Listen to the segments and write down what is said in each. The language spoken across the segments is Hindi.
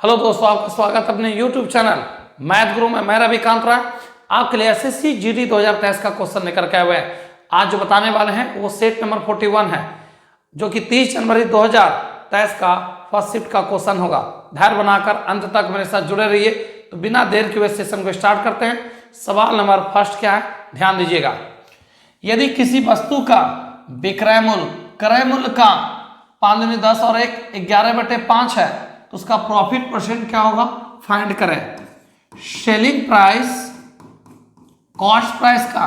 हेलो दोस्तों, आपका स्वागत अपने YouTube चैनल मैथ गुरु में। मैं रवि कांतरा आपके लिए एसएससी जीडी 2023 का क्वेश्चन लेकर के आए हुए हैं। आज जो बताने वाले हैं वो सेट नंबर 41 है, जो कि 30 जनवरी 2023 का फर्स्ट शिफ्ट का क्वेश्चन होगा। धैर्य बनाकर अंत तक मेरे साथ जुड़े रहिए। तो बिना देर के हुए सेशन को स्टार्ट करते हैं। सवाल नंबर फर्स्ट क्या है, ध्यान दीजिएगा। यदि किसी वस्तु का विक्रय मूल्य क्रय मूल्य का 5×10 और 11/5 है तो उसका प्रॉफिट परसेंट क्या होगा, फाइंड करें। सेलिंग प्राइस कॉस्ट प्राइस का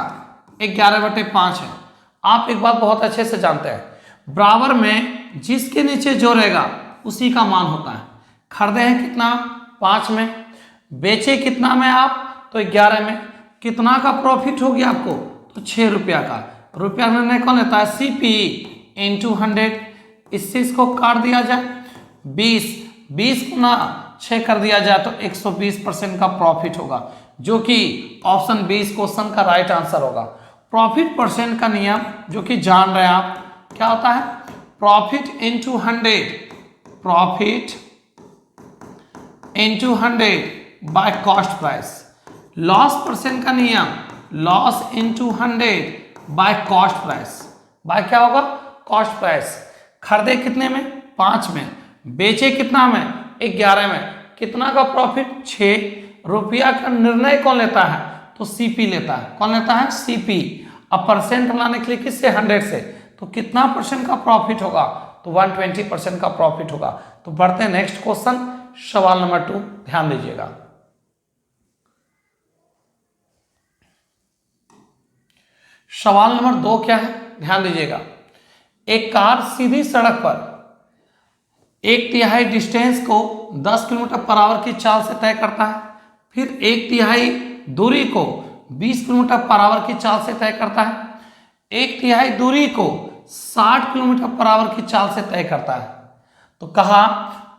11/5 है। आप एक बात बहुत अच्छे से जानते हैं, बराबर में जिसके नीचे जो रहेगा उसी का मान होता है। खरीदे हैं कितना, 5 में, बेचे कितना में आप, तो 11 में। कितना का प्रॉफिट हो गया आपको, तो 6 रुपया का। रुपया निर्णय कौन लेता है, CP × 100। इससे इसको काट दिया जाए, 20 गुना 6 कर दिया जाए तो 120% का प्रॉफिट होगा, जो कि ऑप्शन 20 क्वेश्चन का राइट आंसर होगा। प्रॉफिट परसेंट का नियम जो कि जान रहे हैं आप, क्या होता है, profit × 100, profit × 100 by cost price. Loss percent का नियम, loss × 100 by cost price. By क्या होगा, कॉस्ट प्राइस। खरीदे कितने में, 5 में, बेचे कितना में, 11 में। कितना का प्रॉफिट, 6 रुपया का निर्णय कौन लेता है, तो CP लेता है। कौन लेता है, CP। अब परसेंट बनाने के लिए किससे, 100 से, तो कितना परसेंट का प्रॉफिट होगा, तो 120% का प्रॉफिट होगा। तो बढ़ते हैं नेक्स्ट क्वेश्चन, सवाल नंबर 2, ध्यान दीजिएगा। सवाल नंबर 2 क्या है, ध्यान दीजिएगा। एक कार सीधी सड़क पर 1/3 डिस्टेंस को 10 किलोमीटर/आवर की चाल से तय करता है, फिर 1/3 दूरी को 20 किलोमीटर/आवर की चाल से तय करता है, 1/3 दूरी को 60 किलोमीटर/आवर की चाल से तय करता है। तो कहा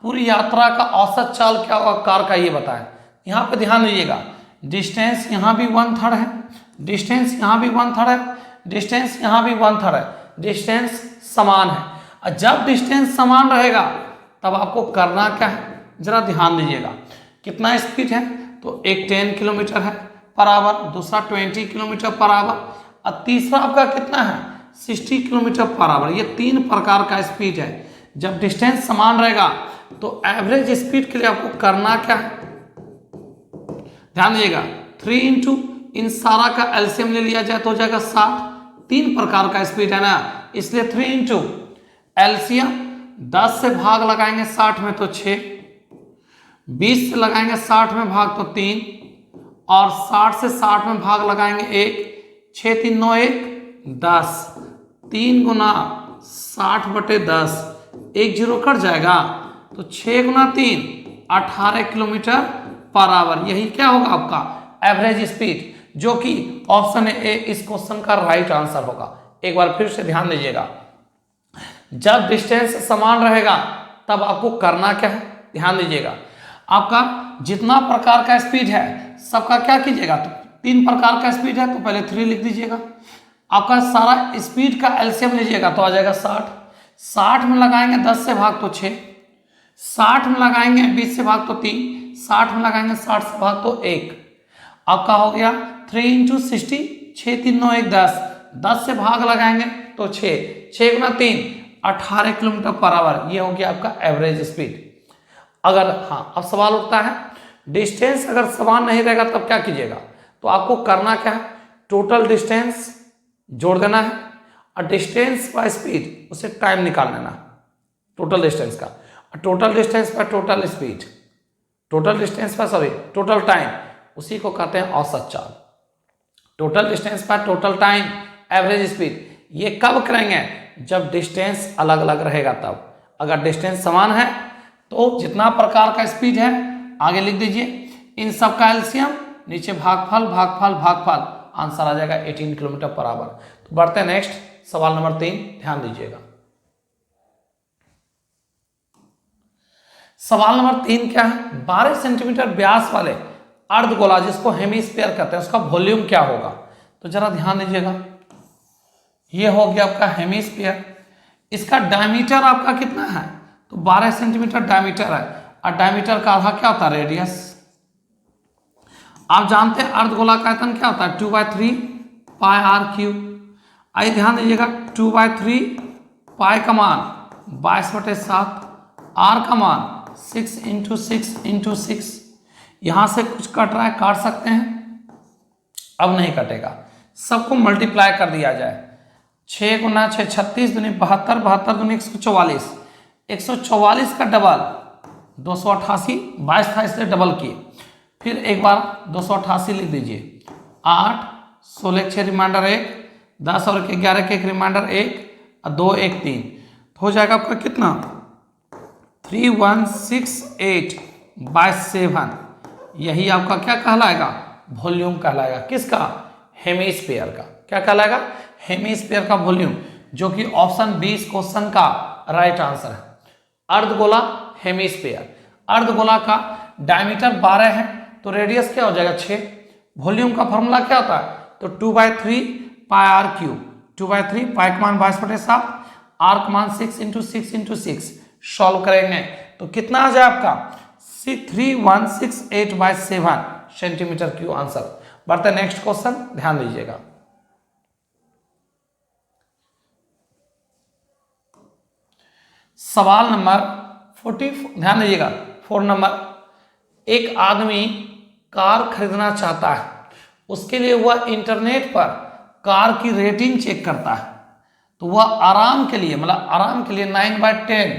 पूरी यात्रा का औसत चाल क्या होगा कार का, ये बताएं। यहाँ पे ध्यान दीजिएगा, डिस्टेंस यहाँ भी 1/3 है, डिस्टेंस यहाँ भी 1/3 है, डिस्टेंस यहाँ भी 1/3 है, डिस्टेंस समान है। और जब डिस्टेंस समान रहेगा तब आपको करना क्या है, जरा ध्यान दीजिएगा। कितना स्पीड है, तो एक 10 किलोमीटर/आवर, दूसरा 20 किलोमीटर/आवर, और तीसरा आपका कितना है, 60 किलोमीटर/आवर। ये 3 प्रकार का स्पीड है। जब डिस्टेंस समान रहेगा तो एवरेज स्पीड के लिए आपको करना क्या है, ध्यान दीजिएगा। 3 × इन सारा का एलसीएम ले लिया जाए तो हो जाएगा 60। 3 प्रकार का स्पीड है ना, इसलिए 3 × एलसीएम 10 से भाग लगाएंगे 60 में तो 6, 20 से लगाएंगे 60 में भाग तो 3, और 60 से 60 में भाग लगाएंगे 1, 6 × 3 = 9, 1 10, 3 गुना 60/10, 1 0 कट जाएगा, तो 6 × 3 = 18 किलोमीटर/आवर। यही क्या होगा आपका एवरेज स्पीड, जो कि ऑप्शन ए इस क्वेश्चन का राइट आंसर होगा। एक बार फिर से ध्यान दीजिएगा, जब डिस्टेंस समान रहेगा तब आपको करना क्या है, ध्यान दीजिएगा। आपका जितना प्रकार का स्पीड है सबका क्या कीजिएगा, तो 3 प्रकार का स्पीड है तो पहले 3 लिख दीजिएगा। आपका सारा स्पीड का एलसीएम लीजिएगा तो आ जाएगा 60। 60 में लगाएंगे 10 से भाग तो 6, 60 में लगाएंगे 20 से भाग तो 3, 60 में लगाएंगे 60 से भाग तो 1। आपका हो गया 3 × 60, 6 × 3 = 9, 1 10, 10 से भाग लगाएंगे तो 6, 6 गुना 3 18 किलोमीटर/आवर। ये हो गया आपका एवरेज स्पीड। अगर हाँ, अब सवाल उठता है, डिस्टेंस अगर समान नहीं रहेगा तब क्या कीजिएगा, तो आपको करना क्या है, टोटल डिस्टेंस जोड़ देना है और डिस्टेंस बाय स्पीड उसे टाइम निकाल लेना, टोटल डिस्टेंस का, और टोटल डिस्टेंस पर टोटल स्पीड, टोटल डिस्टेंस पर सॉरी टोटल टाइम, उसी को कहते हैं औसत चाल। टोटल डिस्टेंस पर टोटल टाइम, एवरेज स्पीड। ये कब करेंगे, जब डिस्टेंस अलग अलग रहेगा तब। अगर डिस्टेंस समान है तो जितना प्रकार का स्पीड है आगे लिख दीजिए, इन सब का एलसीएम, नीचे भागफल भागफल भागफल, आंसर आ जाएगा 18 किलोमीटर/आवर। तो बढ़ते हैं नेक्स्ट, सवाल नंबर 3, ध्यान दीजिएगा। सवाल नंबर 3 क्या है, 12 सेंटीमीटर व्यास वाले अर्धगोला जिसको हेमिस्फीयर कहते हैं उसका वॉल्यूम क्या होगा, तो जरा ध्यान दीजिएगा। ये हो गया आपका हेमिस्फीयर। इसका डायमीटर आपका कितना है, तो 12 सेंटीमीटर डायमीटर है, और डायमीटर का आधा क्या होता है? रेडियस। आप जानते हैं अर्धगोला का आयतन क्या होता है? 2/3 पाई आर क्यूब। आइए ध्यान दीजिएगा, 2/3 पाई का मान 22/7, आर का मान 6 × 6 × 6। यहां से कुछ कट रहा है, काट सकते हैं, अब नहीं कटेगा, सबको मल्टीप्लाई कर दिया जाए। 6 × 6 36 दूनी 72, 72 दूनी 144, 144 का डबल 288, 22 था इसलिए डबल किए, फिर एक बार 288 लिख दीजिए। 8 16 6 रिमाइंडर 1, 10 और 11 के एक रिमाइंडर 1 और 2 1 3, तो हो जाएगा आपका कितना? 3168/7। यही आपका क्या कहलाएगा? वॉल्यूम कहलाएगा। किसका? हेमीस्फीयर का। क्या कहलाएगा? हेमीस्फीयर का वॉल्यूम, जो कि ऑप्शन 20 क्वेश्चन का राइट आंसर है। अर्धगोला हेमीस्फीयर। अर्धगोला का डायमीटर 12 है तो रेडियस क्या हो जाएगा? 6। वॉल्यूम का फॉर्मूला क्या होता है? तो 2/3 पाई आर क्यूब। 2/3 पाई का मान 22/7, आर का मान 6 × 6 × 6। सॉल्व करेंगे तो कितना आ जाए आपका? 3168/7 सेंटीमीटर क्यूब आंसर। बढ़ते नेक्स्ट क्वेश्चन, ध्यान दीजिएगा। सवाल नंबर 40, ध्यान दीजिएगा, 4 नंबर। एक आदमी कार खरीदना चाहता है, उसके लिए वह इंटरनेट पर कार की रेटिंग चेक करता है। तो वह आराम के लिए 9/10,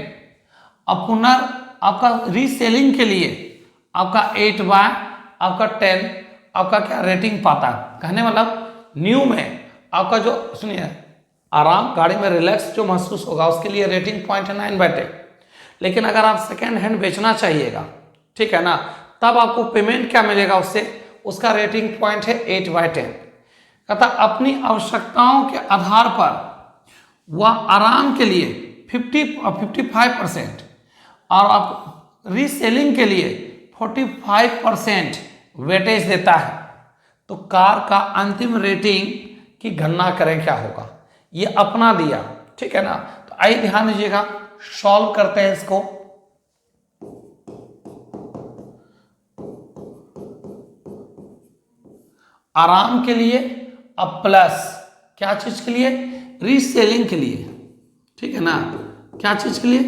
अब पुनः आपका रीसेलिंग के लिए आपका 8/10 आपका क्या रेटिंग पाता है। कहने मतलब न्यू में आपका जो, सुनिए, आराम गाड़ी में रिलैक्स जो महसूस होगा उसके लिए रेटिंग पॉइंट है 9/10। लेकिन अगर आप सेकेंड हैंड बेचना चाहिएगा, ठीक है ना, तब आपको पेमेंट क्या मिलेगा उससे? उसका रेटिंग पॉइंट है 8/10। कहता अपनी आवश्यकताओं के आधार पर वह आराम के लिए 55% और आप रीसेलिंग के लिए 45% वेटेज देता है। तो कार का अंतिम रेटिंग की गणना करें, क्या होगा? ये अपना दिया, ठीक है ना। तो आइए ध्यान दीजिएगा, सॉल्व करते हैं इसको। आराम के लिए अब प्लस क्या चीज के लिए? रीसेलिंग के लिए, ठीक है ना। क्या चीज के लिए?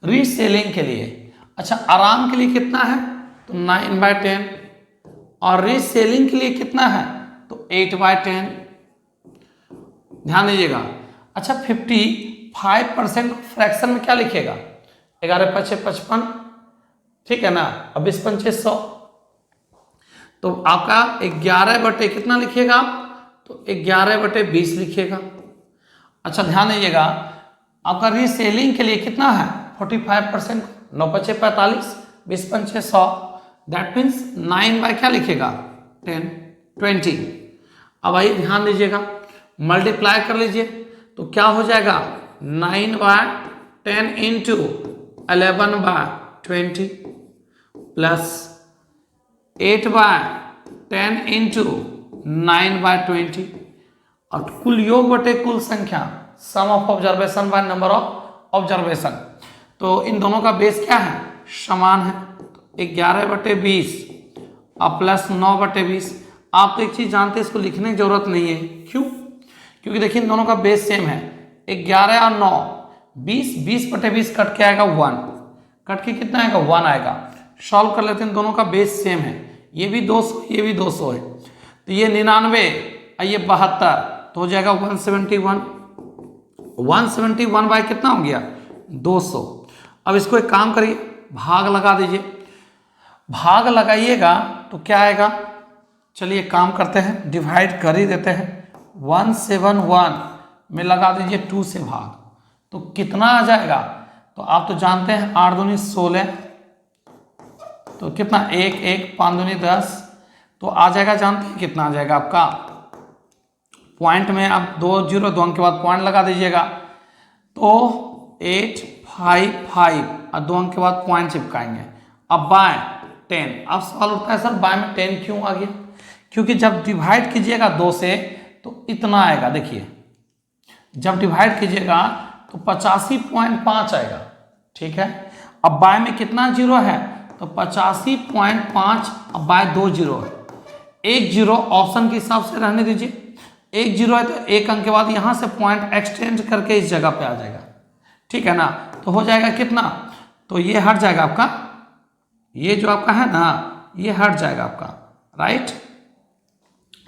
रीसेलिंग के लिए। अच्छा, आराम के लिए कितना है? तो 9/10, और रीसेलिंग के लिए कितना है? तो 8/10। ध्यान दीजिएगा। अच्छा, 55% फ्रैक्शन में क्या लिखेगा? 11 × 5 = 55, ठीक है ना। अब 20 × 5 = 100, तो आपका 11 कितना लिखिएगा आप? तो 11/20 लिखिएगा। अच्छा, ध्यान दीजिएगा, आपका रीसेलिंग के लिए कितना है? 45%, 9 × 5 = 45, 20 × 5 = 100, दैट मीन्स 9 क्या लिखेगा? 10 20। अब आइए ध्यान दीजिएगा, मल्टीप्लाई कर लीजिए तो क्या हो जाएगा? 9/10 × 11/20 प्लस 8/10 × 9/20, और कुल योग बटे कुल संख्या, sum of observation by number of observation. तो इन दोनों का बेस क्या है? समान है। तो 11/20 और प्लस 9/20। आप तो एक चीज जानते हैं, इसको लिखने की जरूरत नहीं है। क्यों? क्योंकि देखिए इन दोनों का बेस सेम है। 11 और 9, 20, 20/20 कट के आएगा 1, कट के कितना आएगा? 1 आएगा। सॉल्व कर लेते हैं, दोनों का बेस सेम है, ये भी 200, ये भी 200 है, तो ये 99 और ये 72, तो हो जाएगा 171। 171 बाय कितना हो गया? 200। अब इसको एक काम करिए, भाग लगा दीजिए। भाग लगाइएगा तो क्या आएगा? चलिए काम करते हैं, डिवाइड कर ही देते हैं। 171 में लगा दीजिए 2 से भाग, तो कितना आ जाएगा? तो आप तो जानते हैं 8 दूनी 16, तो कितना? 1 1, 5 दूनी 10, तो आ जाएगा, जानते हैं कितना आ जाएगा आपका? पॉइंट में आप 2 0 2 अंक के बाद पॉइंट लगा दीजिएगा, तो 855 और 2 अंक के बाद पॉइंट चिपकाएंगे। अब बाय 10, अब सवाल उठता है सर बाय में 10 क्यों आ गया? क्योंकि जब डिवाइड कीजिएगा 2 से तो इतना आएगा। देखिए जब डिवाइड कीजिएगा तो 85.5 आएगा। ठीक है, अब बाय में कितना जीरो है, तो 85.5, अब बाय 2 जीरो है, 1 जीरो ऑप्शन के हिसाब से रहने दीजिए। 1 जीरो है तो 1 अंक के बाद यहां से पॉइंट एक्सटेंड करके इस जगह पे आ जाएगा। ठीक है ना, तो हो जाएगा कितना, तो ये हट जाएगा आपका, ये जो आपका है ना ये हट जाएगा आपका, राइट।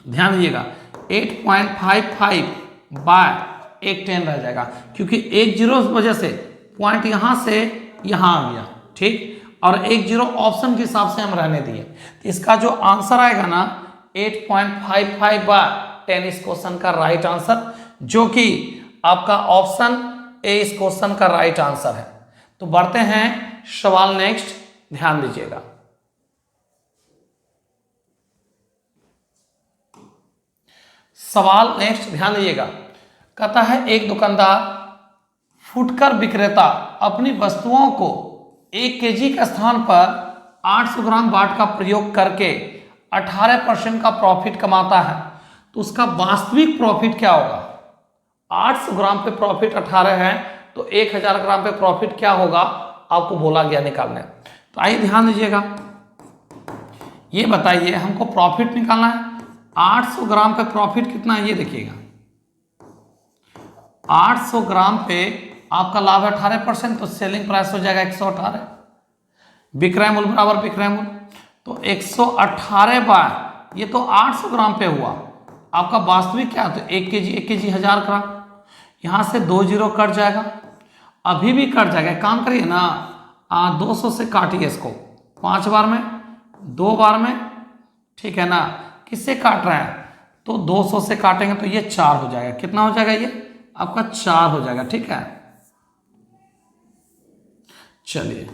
ध्यान दीजिएगा 8.55 बाय 110 रह जाएगा, क्योंकि 1 जीरो वजह से पॉइंट यहां से यहां आ गया। ठीक, और 1 जीरो ऑप्शन के हिसाब से हम रहने दिए, तो इसका जो आंसर आएगा ना 8.55 बाय 10 इस क्वेश्चन का राइट आंसर, जो कि आपका ऑप्शन ए इस क्वेश्चन का राइट आंसर है। तो बढ़ते हैं सवाल नेक्स्ट, ध्यान दीजिएगा। सवाल नेक्स्ट ध्यान दीजिएगा, कहता है एक दुकानदार फुटकर विक्रेता अपनी वस्तुओं को 1 केजी के स्थान पर 800 ग्राम बाट का प्रयोग करके 18% का प्रॉफिट कमाता है, तो उसका वास्तविक प्रॉफिट क्या होगा। 800 ग्राम पे प्रॉफिट 18 है, तो 1000 ग्राम पे प्रॉफिट क्या होगा आपको बोला गया निकालने। तो आइए ध्यान दीजिएगा, ये बताइए हमको प्रॉफिट निकालना है। 800 ग्राम पे प्रॉफिट कितना है ये देखिएगा, 800 ग्राम पे आपका लाभ है 18%, तो सेलिंग प्राइस हो जाएगा 118, विक्रय मूल्य बराबर विक्रय मूल्य, तो 118 बाय ये तो 800 ग्राम पे हुआ, आपका वास्तविक क्या, तो 1 केजी 1000 ग्राम, यहां से 2 जीरो कट जाएगा, अभी भी कट जाएगा। काम करिए ना 200 से काटिए इसको 5 बार में, 2 बार में, ठीक है ना, किससे काट रहे हैं, तो 200 से काटेंगे तो ये 4 हो जाएगा। कितना हो जाएगा, ये आपका 4 हो जाएगा। ठीक है, चलिए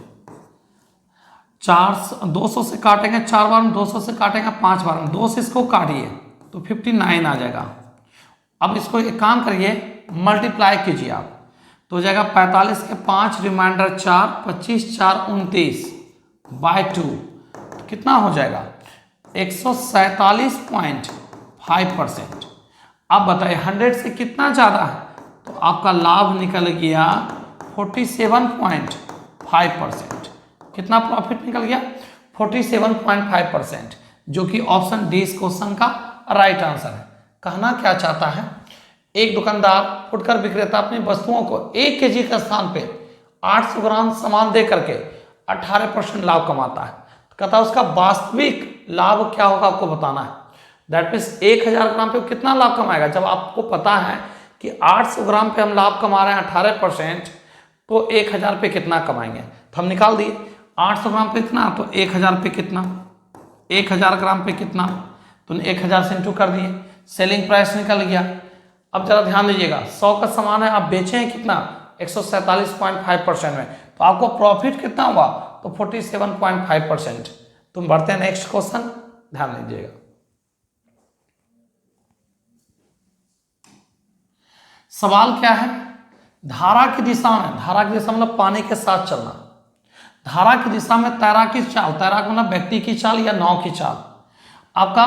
200 से काटेंगे 4 बार में, 200 से काटेंगे 5 बार में, 2 से इसको काटिए तो 59 आ जाएगा। अब इसको एक काम करिए मल्टीप्लाई कीजिए आप, तो हो जाएगा 45 के 5 रिमाइंडर 4, 25 4 29 बाय 2, तो कितना हो जाएगा 147.5%। अब बताइए 100 से कितना ज़्यादा है, तो आपका लाभ निकल गया 47.5%। कितना प्रॉफिट निकल गया 47.5%, जो कि ऑप्शन डी इस क्वेश्चन का राइट आंसर है। कहना क्या चाहता है, एक दुकानदार फुटकर विक्रेता अपनी वस्तुओं को 1 केजी के स्थान पे 800 ग्राम सामान दे करके 18% लाभ कमाता है। तो कहता है उसका वास्तविक लाभ क्या होगा आपको बताना है। दैट मीन्स 1000 ग्राम पे कितना लाभ कमाएगा। जब आपको पता है कि 800 ग्राम पे हम लाभ कमा रहे हैं 18%, तो 1000 पे कितना कमाएंगे, तो हम निकाल दिए 800 ग्राम पे कितना, तो 1000 पे कितना, 1000 ग्राम पे कितना, तो 1000 से इंटू कर दिए, सेलिंग प्राइस निकल गया। अब जरा ध्यान दीजिएगा 100 का सामान है, आप बेचे हैं कितना 147.5% में, तो आपको प्रॉफिट कितना हुआ, तो 47.5%। तुम बढ़ते हैं नेक्स्ट क्वेश्चन, ध्यान दीजिएगा। सवाल क्या है, धारा की दिशा में, धारा की दिशा मतलब पानी के साथ चलना, धारा की दिशा में तैराकी चाल, तैराक मतलब व्यक्ति की चाल या नाव की चाल, आपका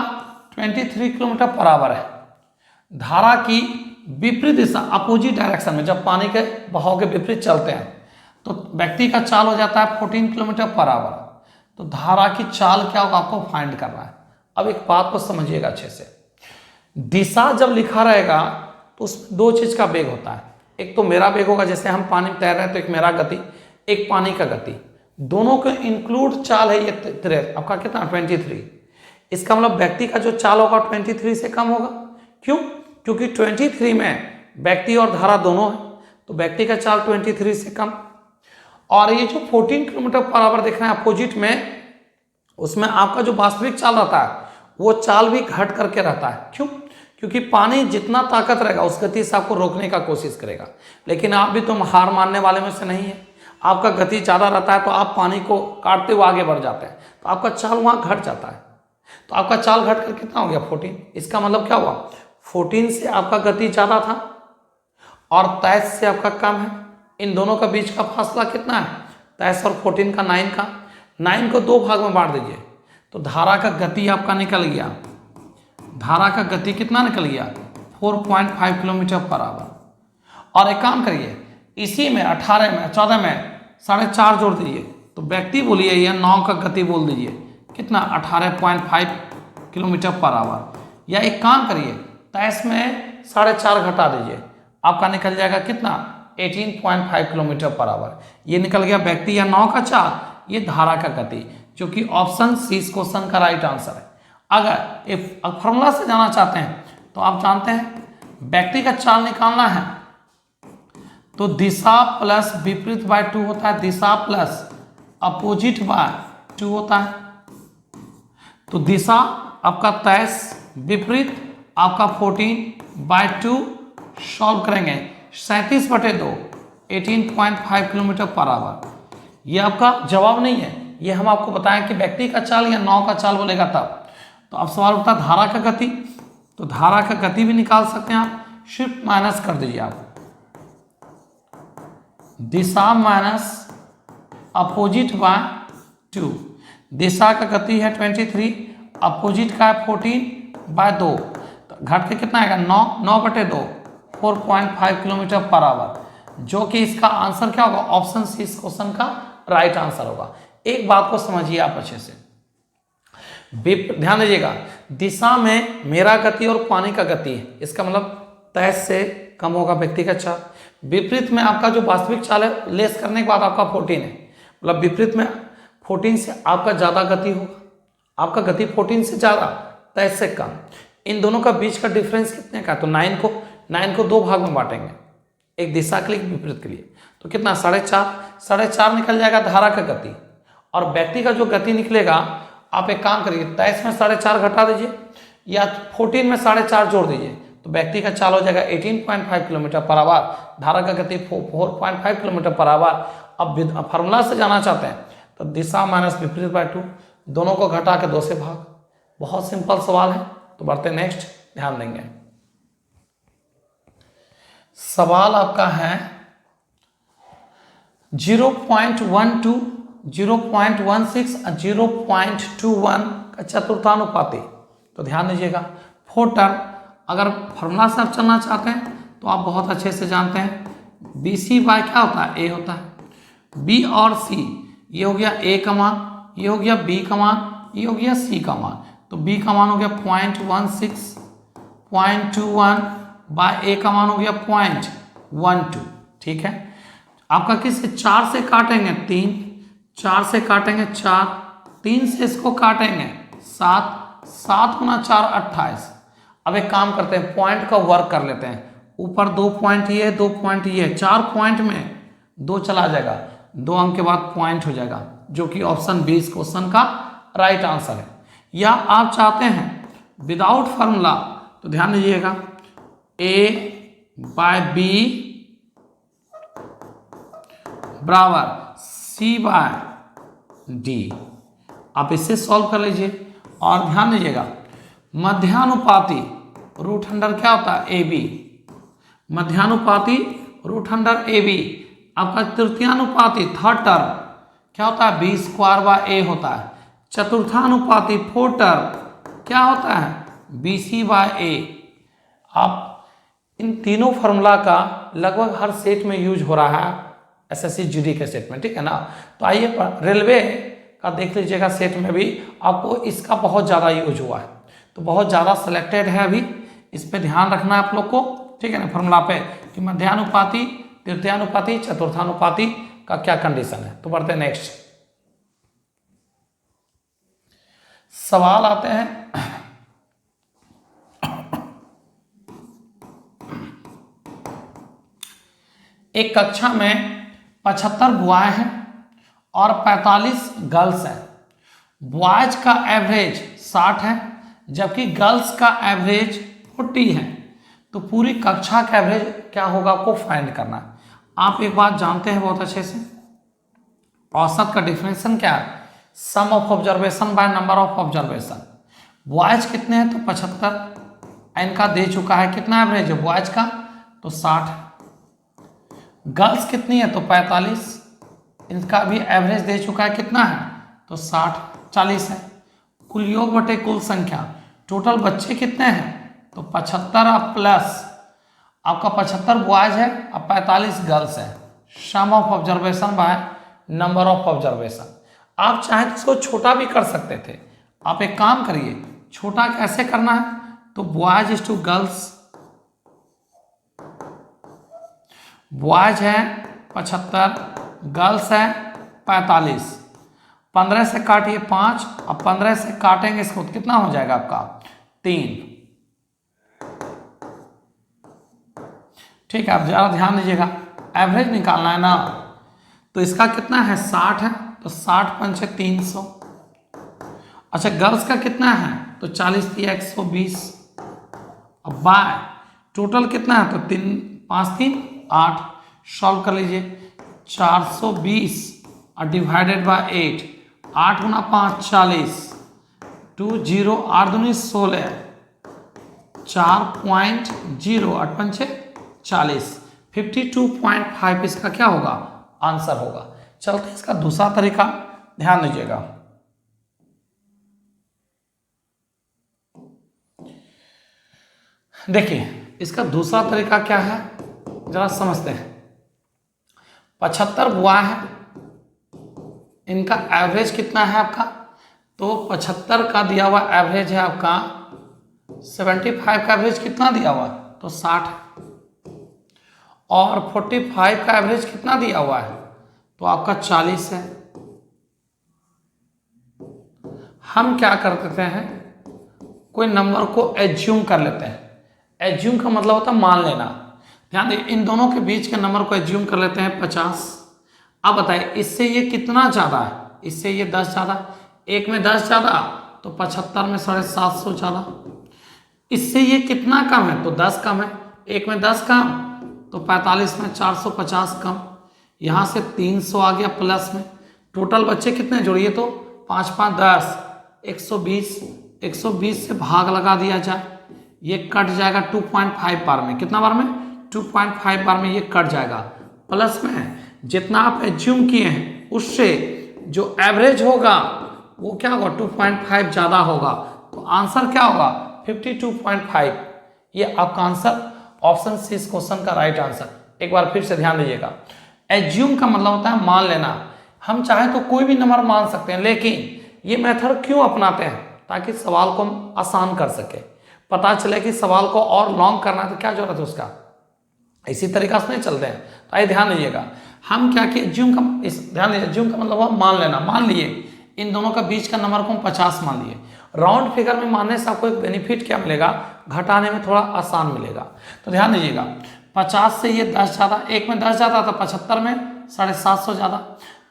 23 किलोमीटर पर आवर है। धारा की विपरीत दिशा अपोजिट डायरेक्शन में, जब पानी के बहाव के विपरीत चलते हैं तो व्यक्ति का चाल हो जाता है 14 किलोमीटर पर आवर। तो धारा की चाल क्या होगा आपको फाइंड करना है। अब एक बात को समझिएगा अच्छे से, दिशा जब लिखा रहेगा तो उसमें 2 चीज का वेग होता है, एक तो मेरा वेग होगा, जैसे हम पानी में तैर रहे हैं तो एक मेरा गति, एक पानी का गति, दोनों को इंक्लूड चाल है ये आपका कितना 23। इसका मतलब व्यक्ति का जो चाल होगा 23 से कम होगा। क्यों, क्योंकि 23 में व्यक्ति और धारा दोनों है, तो व्यक्ति का चाल 23 से कम। और ये जो 14 किलोमीटर पर आवर देख रहे हैं अपोजिट में, उसमें आपका जो वास्तविक चाल रहता है वो चाल भी घट करके रहता है। क्यों, क्योंकि पानी जितना ताकत रहेगा उस गति से आपको रोकने का कोशिश करेगा, लेकिन आप भी तुम हार मानने वाले में से नहीं है। आपका गति ज़्यादा रहता है तो आप पानी को काटते हुए आगे बढ़ जाते हैं, तो आपका चाल वहाँ घट जाता है। तो आपका चाल घट कर कितना हो गया 14। इसका मतलब क्या हुआ 14 से आपका गति ज़्यादा था और 23 से आपका कम है। इन दोनों का बीच का फासला कितना है 23 और 14 का 9 का। 9 को 2 भाग में बांट दीजिए, तो धारा का गति आपका निकल गया, धारा का गति कितना निकल गया 4.5 किलोमीटर पर आवर। और एक काम करिए इसी में 18 में 14 में 4.5 जोड़ दीजिए तो व्यक्ति बोलिए या नाव का गति बोल दीजिए कितना 18.5 किलोमीटर पर आवर। या एक काम करिए 23 में 4.5 घटा दीजिए, आपका निकल जाएगा कितना 18.5 किलोमीटर पर आवर। ये निकल गया व्यक्ति या नाव का चाल, ये धारा का गति, जो कि ऑप्शन सी इस क्वेश्चन का राइट आंसर है। अगर एक फॉर्मूला से जाना चाहते हैं तो आप जानते हैं व्यक्ति का चाल निकालना है तो दिशा प्लस विपरीत बाय 2 होता है, दिशा प्लस अपोजिट बाय 2 होता है। तो दिशा आपका 23, विपरीत आपका 14/2, सॉल्व करेंगे 37/2 18.5 किलोमीटर पर आवर। ये आपका जवाब नहीं है, ये हम आपको बताएं कि व्यक्ति का चाल या नाव का चाल बोलेगा तब। तो अब सवाल उठता है धारा का गति, तो धारा का गति भी निकाल सकते हैं आप, सिर्फ माइनस कर दीजिए आप, दिशा माइनस अपोजिट बाय 2। दिशा का गति है 23, अपोजिट का है 14/2, तो घट के कितना आएगा 9/2 4.5 किलोमीटर पर आवर, जो कि इसका आंसर क्या होगा, ऑप्शन सी इस क्वेश्चन का राइट आंसर होगा। एक बात को समझिए आप अच्छे से, ध्यान दीजिएगा, दिशा में मेरा गति और पानी का गति है, इसका मतलब 23 से कम होगा व्यक्ति का चाल। विपरीत में आपका जो वास्तविक चाल है लेस करने के बाद आपका 14 है, मतलब विपरीत में 14 से आपका ज़्यादा गति होगा, आपका गति 14 से ज़्यादा 23 से कम। इन दोनों का बीच का डिफरेंस कितने का, तो 9 को 2 भाग में बांटेंगे, एक दिशा के लिए एक विपरीत के लिए, तो कितना 4.5 निकल जाएगा धारा का गति। और व्यक्ति का जो गति निकलेगा, आप एक काम करिए 23 में 4.5 घटा दीजिए या 14 में 4.5 जोड़ दीजिए, तो व्यक्ति का चाल हो जाएगा 18.5 किलोमीटर पर आवर, धारा का गति 4.5 किलोमीटर पर आवर। अब फार्मूला से जाना चाहते हैं तो दिशा माइनस विपरीत बाय 2, दोनों को घटा के 2 से भाग। बहुत सिंपल सवाल है, तो बढ़ते नेक्स्ट, ध्यान देंगे। सवाल आपका है 0.12, 0.16 और 0.21 का चतुर्थानुपाती। तो ध्यान दीजिएगा 4 टर्म, अगर फॉर्मूला से आप चलना चाहते हैं तो आप बहुत अच्छे से जानते हैं बी सी बाय क्या होता है, ए होता है। बी और सी, ये हो गया ए का मान, ये हो गया बी का मान, ये हो गया सी का मान। तो बी का मान हो गया 0.16, 0.21 बाय ए का मान हो गया 0.12। ठीक है, आपका किससे 4 से काटेंगे 3, 4 से काटेंगे 4, 3 से इसको काटेंगे 7, 7 गुना 4 28। अब एक काम करते हैं, पॉइंट का वर्क कर लेते हैं, ऊपर 2 पॉइंट ये 2 पॉइंट ये, 4 पॉइंट में 2 चला जाएगा, 2 अंक के बाद पॉइंट हो जाएगा, जो कि ऑप्शन बी इस क्वेश्चन का राइट आंसर है। या आप चाहते हैं विदाउट फार्मूला, तो ध्यान दीजिएगा ए बाय बी बराबर सी बाय डी, आप इससे सॉल्व कर लीजिए। और ध्यान दीजिएगा मध्यानुपाती रूट अंडर क्या होता है, ए बी, मध्यानुपाती रूट अंडर ए बी। आपका तृतीयानुपाती थर्ड टर्म क्या होता है, बी स्क्वायर बाय ए होता है। चतुर्थानुपाती फोर्थ टर्म क्या होता है, बी सी बाय ए। आप इन तीनों फार्मूला का लगभग हर सेट में यूज हो रहा है, एसएससी जीडी के सेट में, ठीक है ना। तो आइए रेलवे का देख लीजिएगा, सेट में भी आपको इसका बहुत ज़्यादा यूज हुआ है, तो बहुत ज़्यादा सिलेक्टेड है अभी, इस पे ध्यान रखना है आप लोग को, ठीक है ना, फार्मूला पे कि मध्यानुपाती, तृतीयानुपाती, चतुर्थानुपाती का क्या कंडीशन है। तो बढ़ते हैं नेक्स्ट सवाल आते हैं। एक कक्षा में 75 बॉय हैं और 45 गर्ल्स हैं। बॉयज का एवरेज 60 है, जबकि गर्ल्स का एवरेज 40 है। तो पूरी कक्षा का एवरेज क्या होगा आपको फाइंड करना है। आप एक बात जानते हैं बहुत अच्छे से, औसत का डिफिनेशन क्या है, sum of observation by number of observation. Boys कितने हैं, तो 75, इनका दे चुका है कितना एवरेज है बॉयज का, तो 60 है। गर्ल्स कितनी है, तो 45, इनका भी एवरेज दे चुका है कितना है, तो 60 40 है। कुल योग बटे कुल संख्या, टोटल बच्चे कितने हैं, तो 75 प्लस आपका 75 बॉयज है और 45 गर्ल्स है, sum of observation by number of observation. आप चाहे तो इसको छोटा भी कर सकते थे। आप एक काम करिए, छोटा कैसे करना है, तो boys is to girls, boys है 75, गर्ल्स है 45, 15 से काटिए 5, अब 15 से काटेंगे इसको तो कितना हो जाएगा आपका 3। ठीक है, आप जरा ध्यान दीजिएगा, एवरेज निकालना है ना, तो इसका कितना है 60 है, तो 60 पंचे 300। अच्छा गर्ल्स का कितना है, तो 40 दिया 120। अब बाय टोटल कितना है, तो 3 5 3 8, सॉल्व कर लीजिए। 420 और डिवाइडेड बाय 8, 8 गुना 5 40, 20 8 दूनी 16, 4.0 8 पंचे 40, 52.5 इसका क्या होगा आंसर होगा। चलते इसका दूसरा तरीका ध्यान दीजिएगा। देखिए इसका दूसरा तरीका क्या है, जरा समझते हैं। 75 बुआ है, इनका एवरेज कितना है आपका, तो 75 का दिया हुआ एवरेज है आपका 75 का एवरेज कितना दिया हुआ है, तो 60 है। और 45 का एवरेज कितना दिया हुआ है, तो आपका 40 है। हम क्या कर देते हैं, कोई नंबर को एज्यूम कर लेते हैं। एज्यूम का मतलब होता है मान लेना। ध्यान देखिए, इन दोनों के बीच के नंबर को एज्यूम कर लेते हैं 50। अब बताइए इससे ये कितना ज़्यादा है, इससे ये 10 ज़्यादा, एक में 10 ज़्यादा तो 75 में 750 ज़्यादा। इससे ये कितना कम है, तो 10 कम है, एक में 10 कम तो 45 में 450 कम। यहाँ से 300 आ गया प्लस में। टोटल बच्चे कितने जोड़िए, तो 5 5 10, 120, 120 से भाग लगा दिया जाए, ये कट जाएगा 2.5 बार में। कितना बार में, 2.5 बार में ये कट जाएगा। प्लस में जितना आप एज्यूम किए हैं उससे जो एवरेज होगा वो क्या होगा 2.5 ज़्यादा होगा, तो आंसर क्या होगा 52.5। ये आपका आंसर ऑप्शन सी इस क्वेश्चन का राइट आंसर। एक बार फिर से ध्यान दीजिएगा, एज्यूम का मतलब होता है मान लेना। हम चाहे तो कोई भी नंबर मान सकते हैं, लेकिन ये मेथड क्यों अपनाते हैं, ताकि सवाल को हम आसान कर सके। पता चले कि सवाल को और लॉन्ग करना है तो क्या जरूरत है उसका, इसी तरीका से नहीं चलते हैं। तो आइए ध्यान दीजिएगा, हम क्या कि एज्यूम का ध्यान दीजिए, एज्यूम का मतलब हुआ मान लेना। मान लिए इन दोनों का बीच का नंबर को हम 50 मान लिए। राउंड फिगर में मानने से आपको एक बेनिफिट क्या मिलेगा, घटाने में थोड़ा आसान मिलेगा। तो ध्यान दीजिएगा, 50 से ये 10 ज़्यादा, एक में 10 ज़्यादा था, 75 में 750 ज़्यादा।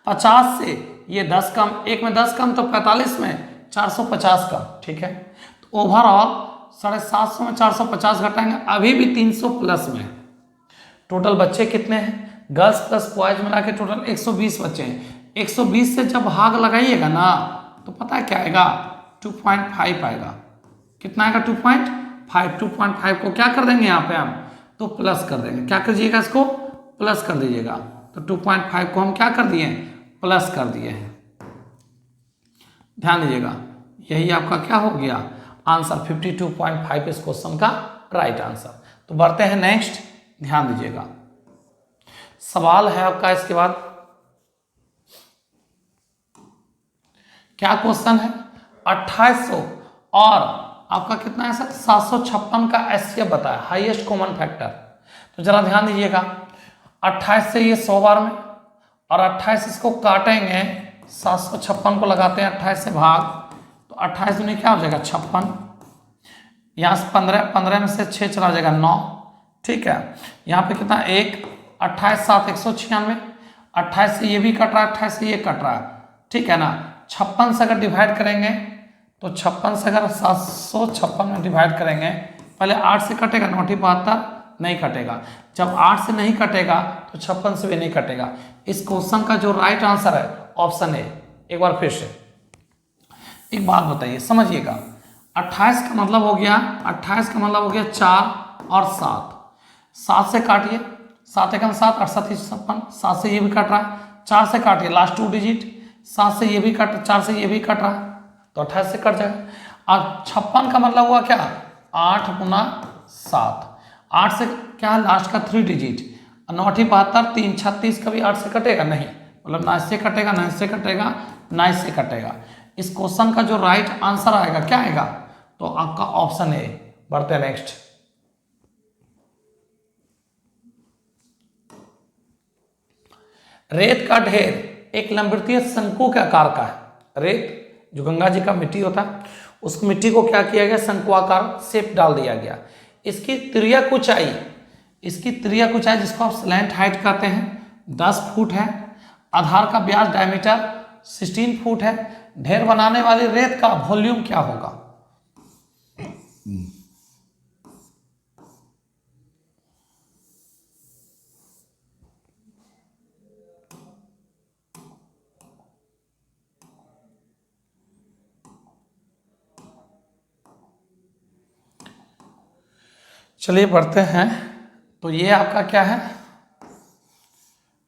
50 से ये 10 कम, एक में 10 कम तो 45 में 450 कम। ठीक है, तो ओवरऑल 750 में 450 घटाएंगे, अभी भी 300 प्लस में। टोटल बच्चे कितने हैं, गर्ल्स प्लस बॉयज मिला के टोटल 120 बच्चे हैं। 120 से जब भाग लगाइएगा ना तो पता है क्या आएगा, 2.5 आएगा। कितना आएगा 2.5। 2.5 को क्या कर देंगे यहाँ पे हम, तो प्लस कर देंगे। क्या कर दीजिएगा, इसको प्लस कर दीजिएगा। तो 2.5 को हम क्या कर दिए, प्लस कर दिए हैं। ध्यान दीजिएगा, यही आपका क्या हो गया आंसर, 52.5 इस क्वेश्चन का राइट आंसर। तो बढ़ते हैं नेक्स्ट, ध्यान दीजिएगा। सवाल है आपका इसके बाद, क्या क्वेश्चन है, 2800 और आपका कितना है सर 756 का एचसीएफ बताया, हाईएस्ट कॉमन फैक्टर। तो जरा ध्यान दीजिएगा, 28 से ये 100 बार में, और 28 इसको काटेंगे, 756 को लगाते हैं 28 से भाग, तो 28 में क्या हो जाएगा 56। यहाँ से 15 में से 6 चला जाएगा 9। ठीक है, यहाँ पे कितना 1, 28 7 196, 28 से ये भी कट रहा है, 28 से ये कट रहा है। ठीक है ना, 56 से अगर डिवाइड करेंगे तो 56 से अगर 756 में डिवाइड करेंगे, पहले 8 से कटेगा, 9 72 नहीं कटेगा। जब 8 से नहीं कटेगा तो 56 से भी नहीं कटेगा। इस क्वेश्चन का जो राइट आंसर है ऑप्शन ए। एक बार फिर से एक बात बताइए, समझिएगा, 28 का मतलब हो गया, 28 का मतलब हो गया 4 और 7। 7 से काटिए, 7 एकम 7, 8 7 56, 7 से ये भी कट रहा है, 4 से काटिए लास्ट 2 डिजिट, 7 से ये भी कट, 4 से ये भी कट रहा है, तो 28 से कट जाएगा। और 56 का मतलब हुआ क्या, 8 गुना 7, 8 से क्या है लास्ट का 3 डिजिट, 9 8 72, 3 36, कभी 8 से कटेगा नहीं, मतलब ना इससे कटेगा ना इससे कटेगा ना इससे कटेगा। इस क्वेश्चन का जो राइट आंसर आएगा क्या आएगा, तो आपका ऑप्शन ए। बढ़ते हैं नेक्स्ट। रेत का ढेर एक लंबवृत्तीय शंकु के आकार का है। रेत जो गंगा जी का मिट्टी होता है, उस मिट्टी को क्या किया गया, शंकुआकार शेप डाल दिया गया। इसकी तिर्यक ऊंचाई, जिसको आप स्लैंट हाइट कहते हैं, 10 फुट है। आधार का व्यास डायमीटर 16 फुट है। ढेर बनाने वाली रेत का वॉल्यूम क्या होगा। चलिए बढ़ते हैं। तो ये आपका क्या है,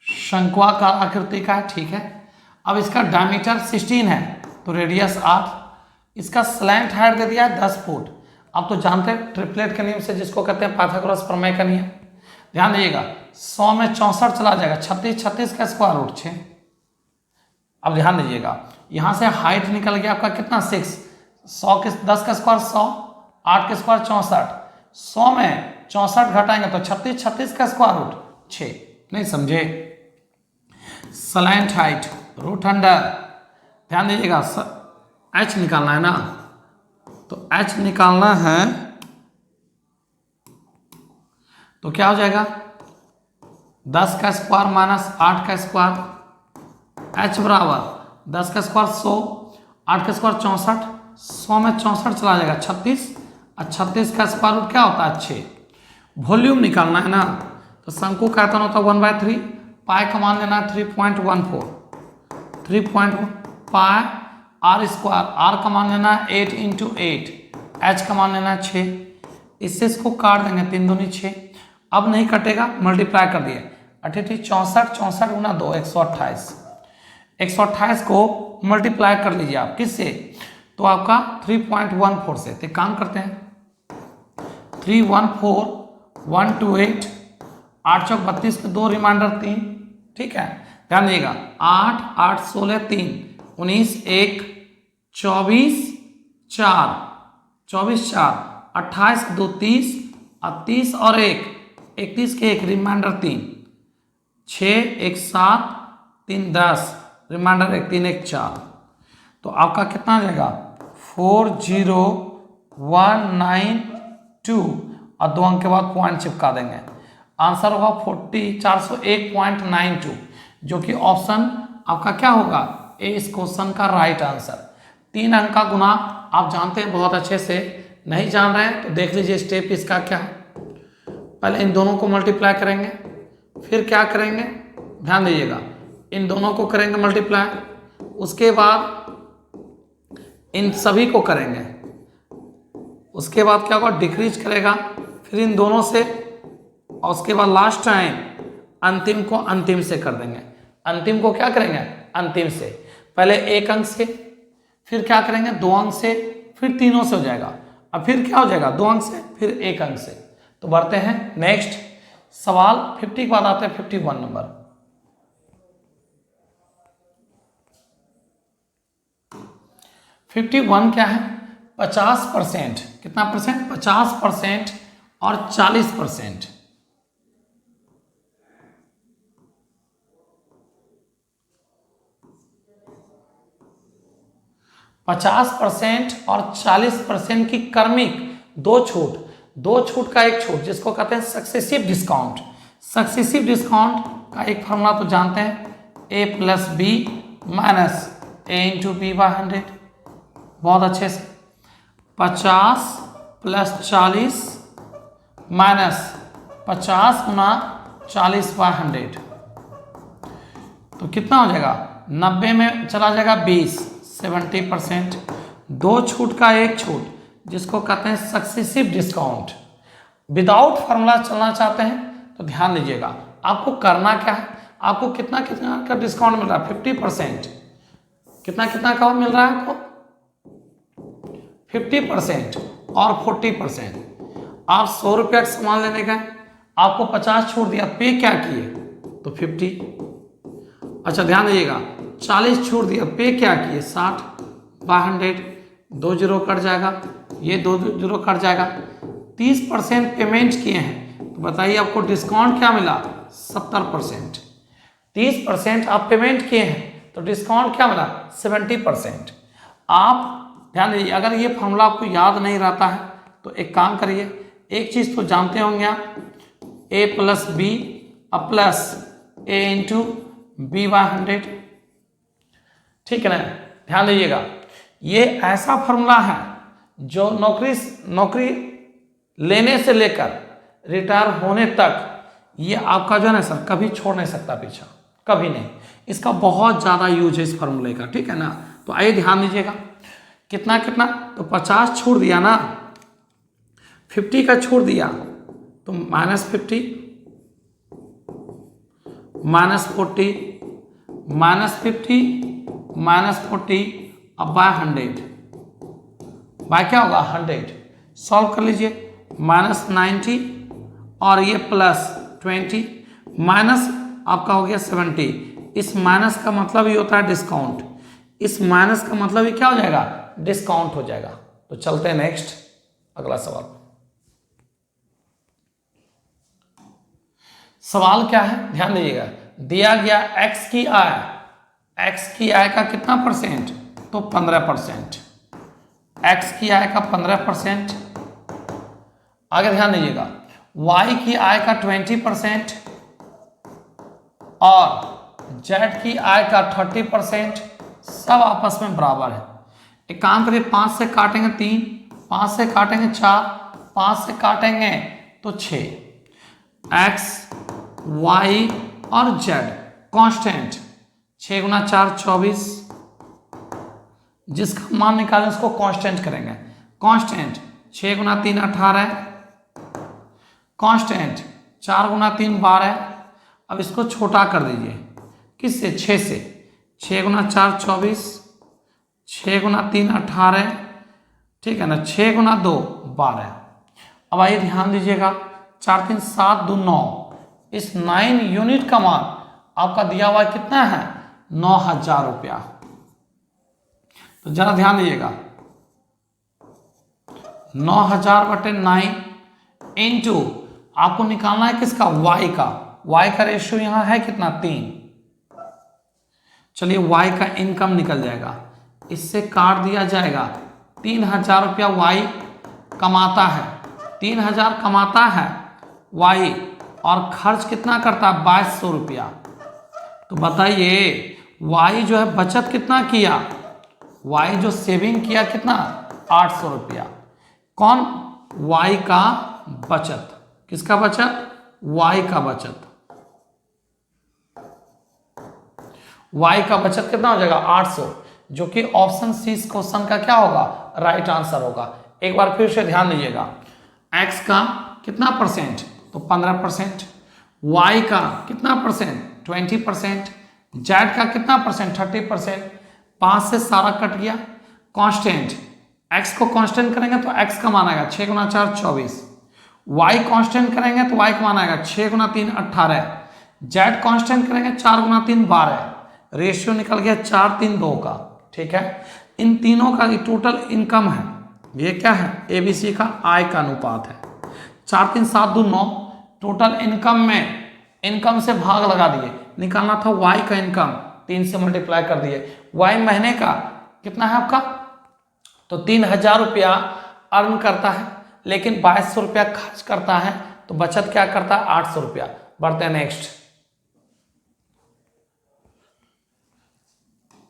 शंक्वाकार आकृति का है, ठीक है। अब इसका डायमीटर 16 है तो रेडियस 8। इसका स्लैंट हाइट दे दिया है 10 फुट। आप तो जानते हैं ट्रिपलेट के नियम से, जिसको कहते हैं पाइथागोरस प्रमेय का नियम। ध्यान दीजिएगा, 100 में 64 चला जाएगा, 36 36 का स्क्वायर रूट 6। अब ध्यान दीजिएगा, यहाँ से हाइट निकल गया आपका कितना 6, 100 के 10 का स्क्वायर 100, 8 के स्क्वायर 64, 100 में 64 घटाएंगे तो 36 36 का स्क्वायर रूट 6। नहीं समझे, स्लैंट हाइट रूट अंडर, ध्यान दीजिएगा एच निकालना है ना, तो एच निकालना है तो क्या हो जाएगा 10 का स्क्वायर माइनस 8 का स्क्वायर, एच बराबर 10 का स्क्वायर 100, 8 का स्क्वायर 64, 100 में 64 चला जाएगा 36, और 36 का स्क्वायर रूट क्या होता है 6। वॉल्यूम निकालना है ना, तो शंकु का आयतन होता है 1/3, पाई का मान लेना 3.14, 3.1 पाई आर स्क्वायर, आर का मान लेना 8 × 8, एच का मान लेना 6। इससे इसको काट देंगे, 3 दूनी 6। अब नहीं कटेगा, मल्टीप्लाई कर दिए, 88 64 64 गुना 2 128, 128 को मल्टीप्लाई कर लीजिए आप किससे, तो आपका 3.14 से। तो काम करते हैं, 314 128, 8 चौक 32 के 2 रिमाइंडर 3, ठीक है। ध्यान दीजिएगा 8 8 16 3 19 1 24 4 24 4 28 2 30 और 30 और 1 31 के 1 रिमाइंडर 3 6 1 7 3 10 रिमाइंडर 1 3 1 4। तो आपका कितना आ जाएगा 40192 और 2 अंक के बाद पॉइंट चिपका देंगे। आंसर होगा 401.92, जो कि ऑप्शन आपका क्या होगा ए, इस क्वेश्चन का राइट आंसर। 3 अंक का गुना आप जानते हैं बहुत अच्छे से, नहीं जान रहे हैं तो देख लीजिए स्टेप इसका क्या है। पहले इन दोनों को मल्टीप्लाई करेंगे, फिर क्या करेंगे, ध्यान दीजिएगा, इन दोनों को करेंगे मल्टीप्लाई, उसके बाद इन सभी को करेंगे, उसके बाद क्या होगा डिक्रीज करेगा, फिर इन दोनों से, और उसके बाद लास्ट टाइम अंतिम को अंतिम से कर देंगे। अंतिम को क्या करेंगे, अंतिम से, पहले 1 अंक से, फिर क्या करेंगे 2 अंक से, फिर तीनों से हो जाएगा, अब फिर क्या हो जाएगा 2 अंक से, फिर 1 अंक से। तो बढ़ते हैं नेक्स्ट सवाल 50 के बाद आते हैं 51 नंबर। 51 क्या है, 50%, कितना परसेंट 50% और 40%। 50% और 40% की क्रमिक दो छूट का एक छूट, जिसको कहते हैं सक्सेसिव डिस्काउंट। सक्सेसिव डिस्काउंट का एक फॉर्मूला तो जानते हैं, a + b - a × b/100। बहुत अच्छे से 50 + 40 - 50 गुना 40/100, तो कितना हो जाएगा 90 में चला जाएगा 20, 70%। दो छूट का एक छूट, जिसको कहते हैं सक्सेसिव डिस्काउंट। विदाउट फार्मूला चलना चाहते हैं तो ध्यान दीजिएगा, आपको करना क्या है, आपको कितना कितना का डिस्काउंट मिल रहा है 50%, कितना कितना का मिल रहा है आपको 50% और 40%। आप 100 रुपये का सामान लेने गए, आपको 50 छोड़ दिया, पे क्या किए तो 50। अच्छा ध्यान दीजिएगा, 40 छोड़ दिया, पे क्या किए 60 बाय 100, 2 जीरो कट जाएगा, ये 2 जीरो कट जाएगा। 30% पेमेंट किए हैं तो बताइए आपको डिस्काउंट क्या मिला 70%। 30% आप पेमेंट किए हैं तो डिस्काउंट क्या मिला 70%। आप ध्यान दीजिए, अगर ये फॉर्मूला आपको याद नहीं रहता है तो एक काम करिए, एक चीज तो जानते होंगे आप, a plus B plus a into B by 100, ठीक है ना। ध्यान दीजिएगा, ये ऐसा फॉर्मूला है जो नौकरी लेने से लेकर रिटायर होने तक ये आपका जो है ना सर कभी छोड़ नहीं सकता पीछा, कभी नहीं। इसका बहुत ज़्यादा यूज है इस फॉर्मूले का, ठीक है ना। तो आइए ध्यान दीजिएगा, कितना कितना तो 50 छोड़ दिया ना, 50 का छोड़ दिया तो -50 -40 -50 -40 अब बाय 100, बाय क्या होगा 100, सॉल्व कर लीजिए, -90 और ये +20 माइनस आपका हो गया 70। इस माइनस का मतलब ये होता है डिस्काउंट, इस माइनस का मतलब ये क्या हो जाएगा डिस्काउंट हो जाएगा। तो चलते हैं नेक्स्ट अगला सवाल। सवाल क्या है ध्यान दीजिएगा, दिया गया x की आय का कितना परसेंट तो 15%, x की आय का 15%। आगे ध्यान दीजिएगा, y की आय का 20% और z की आय का 30%, सब आपस में बराबर है। एक काम करिए, 5 से काटेंगे 3, 5 से काटेंगे 4, 5 से काटेंगे तो 6, x y और z कांस्टेंट, 6 गुना 4 24, जिसका मान निकालें उसको कांस्टेंट करेंगे। कांस्टेंट 6 गुना 3 18, कांस्टेंट 4 गुना 3 12। अब इसको छोटा कर दीजिए, किससे 6 से, 6 गुना 4 24, 6 गुना 3 18, ठीक है ना, 6 गुना 2 12। अब आइए ध्यान दीजिएगा, 4 3 7 2 9, इस 9 यूनिट का मान आपका दिया हुआ कितना है 9000 रुपया। तो जरा ध्यान दीजिएगा, 9000 बटे 9 इंटू आपको निकालना है किसका y का रेशियो यहां है कितना 3। चलिए y का इनकम निकल जाएगा, इससे काट दिया जाएगा। 3000 रुपया y कमाता है, 3000 कमाता है y और खर्च कितना करता है 2200 रुपया। तो बताइए y जो है बचत कितना किया, y जो सेविंग किया कितना 800 रुपया। कौन y का बचत, किसका बचत y का बचत, y का बचत कितना हो जाएगा 800, जो कि ऑप्शन सी क्वेश्चन का क्या होगा राइट आंसर होगा। एक बार फिर से ध्यान दीजिएगा, x का कितना परसेंट तो 15%, y का कितना परसेंट 20%, z का कितना परसेंट 30%। 5 से सारा कट गया, कांस्टेंट x को कांस्टेंट करेंगे तो x का मान आएगा 6 गुना 4 24, y कांस्टेंट करेंगे तो y का मान आएगा 6 गुना 3 18, z कांस्टेंट करेंगे 4 गुना 3 12, रेशियो निकल गया 4 3 2 का। ठीक है, इन तीनों का टोटल इनकम है, ये क्या है एबीसी का आय का अनुपात है। 4 3 7 2 9, टोटल इनकम में इनकम से भाग लगा दिए, निकालना था y का इनकम, 3 से मल्टीप्लाई कर दिए। y महीने का कितना है आपका तो 3000 रुपया अर्न करता है, लेकिन 2200 रुपया खर्च करता है, तो बचत क्या करता है 800 रुपया। बढ़ते हैं नेक्स्ट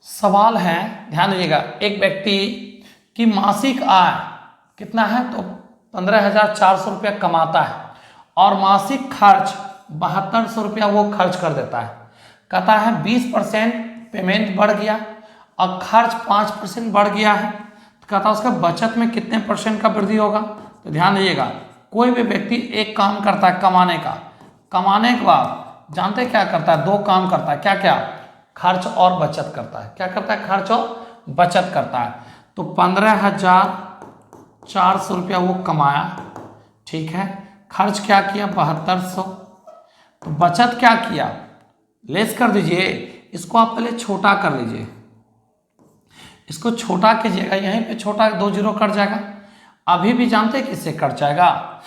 सवाल है, ध्यान दीजिएगा। एक व्यक्ति की मासिक आय कितना है तो 15,400 रुपया कमाता है और मासिक खर्च 7200 रुपया वो खर्च कर देता है। कहता है 20% पेमेंट बढ़ गया और खर्च 5% बढ़ गया है, तो कहता है उसका बचत में कितने परसेंट का वृद्धि होगा। तो ध्यान दीजिएगा, कोई भी व्यक्ति एक काम करता है कमाने का, कमाने के बाद जानते क्या करता है, दो काम करता है, क्या क्या खर्च और बचत करता है। क्या करता है खर्च और बचत करता है। तो 15,400 रुपया वो कमाया, ठीक है, खर्च क्या किया 7200, तो बचत क्या किया, लेस कर दीजिए। इसको आप पहले छोटा कर लीजिए, इसको छोटा कीजिएगा, यहीं पे छोटा 2 जीरो कट जाएगा। अभी भी जानते हैं किससे कट जाएगा,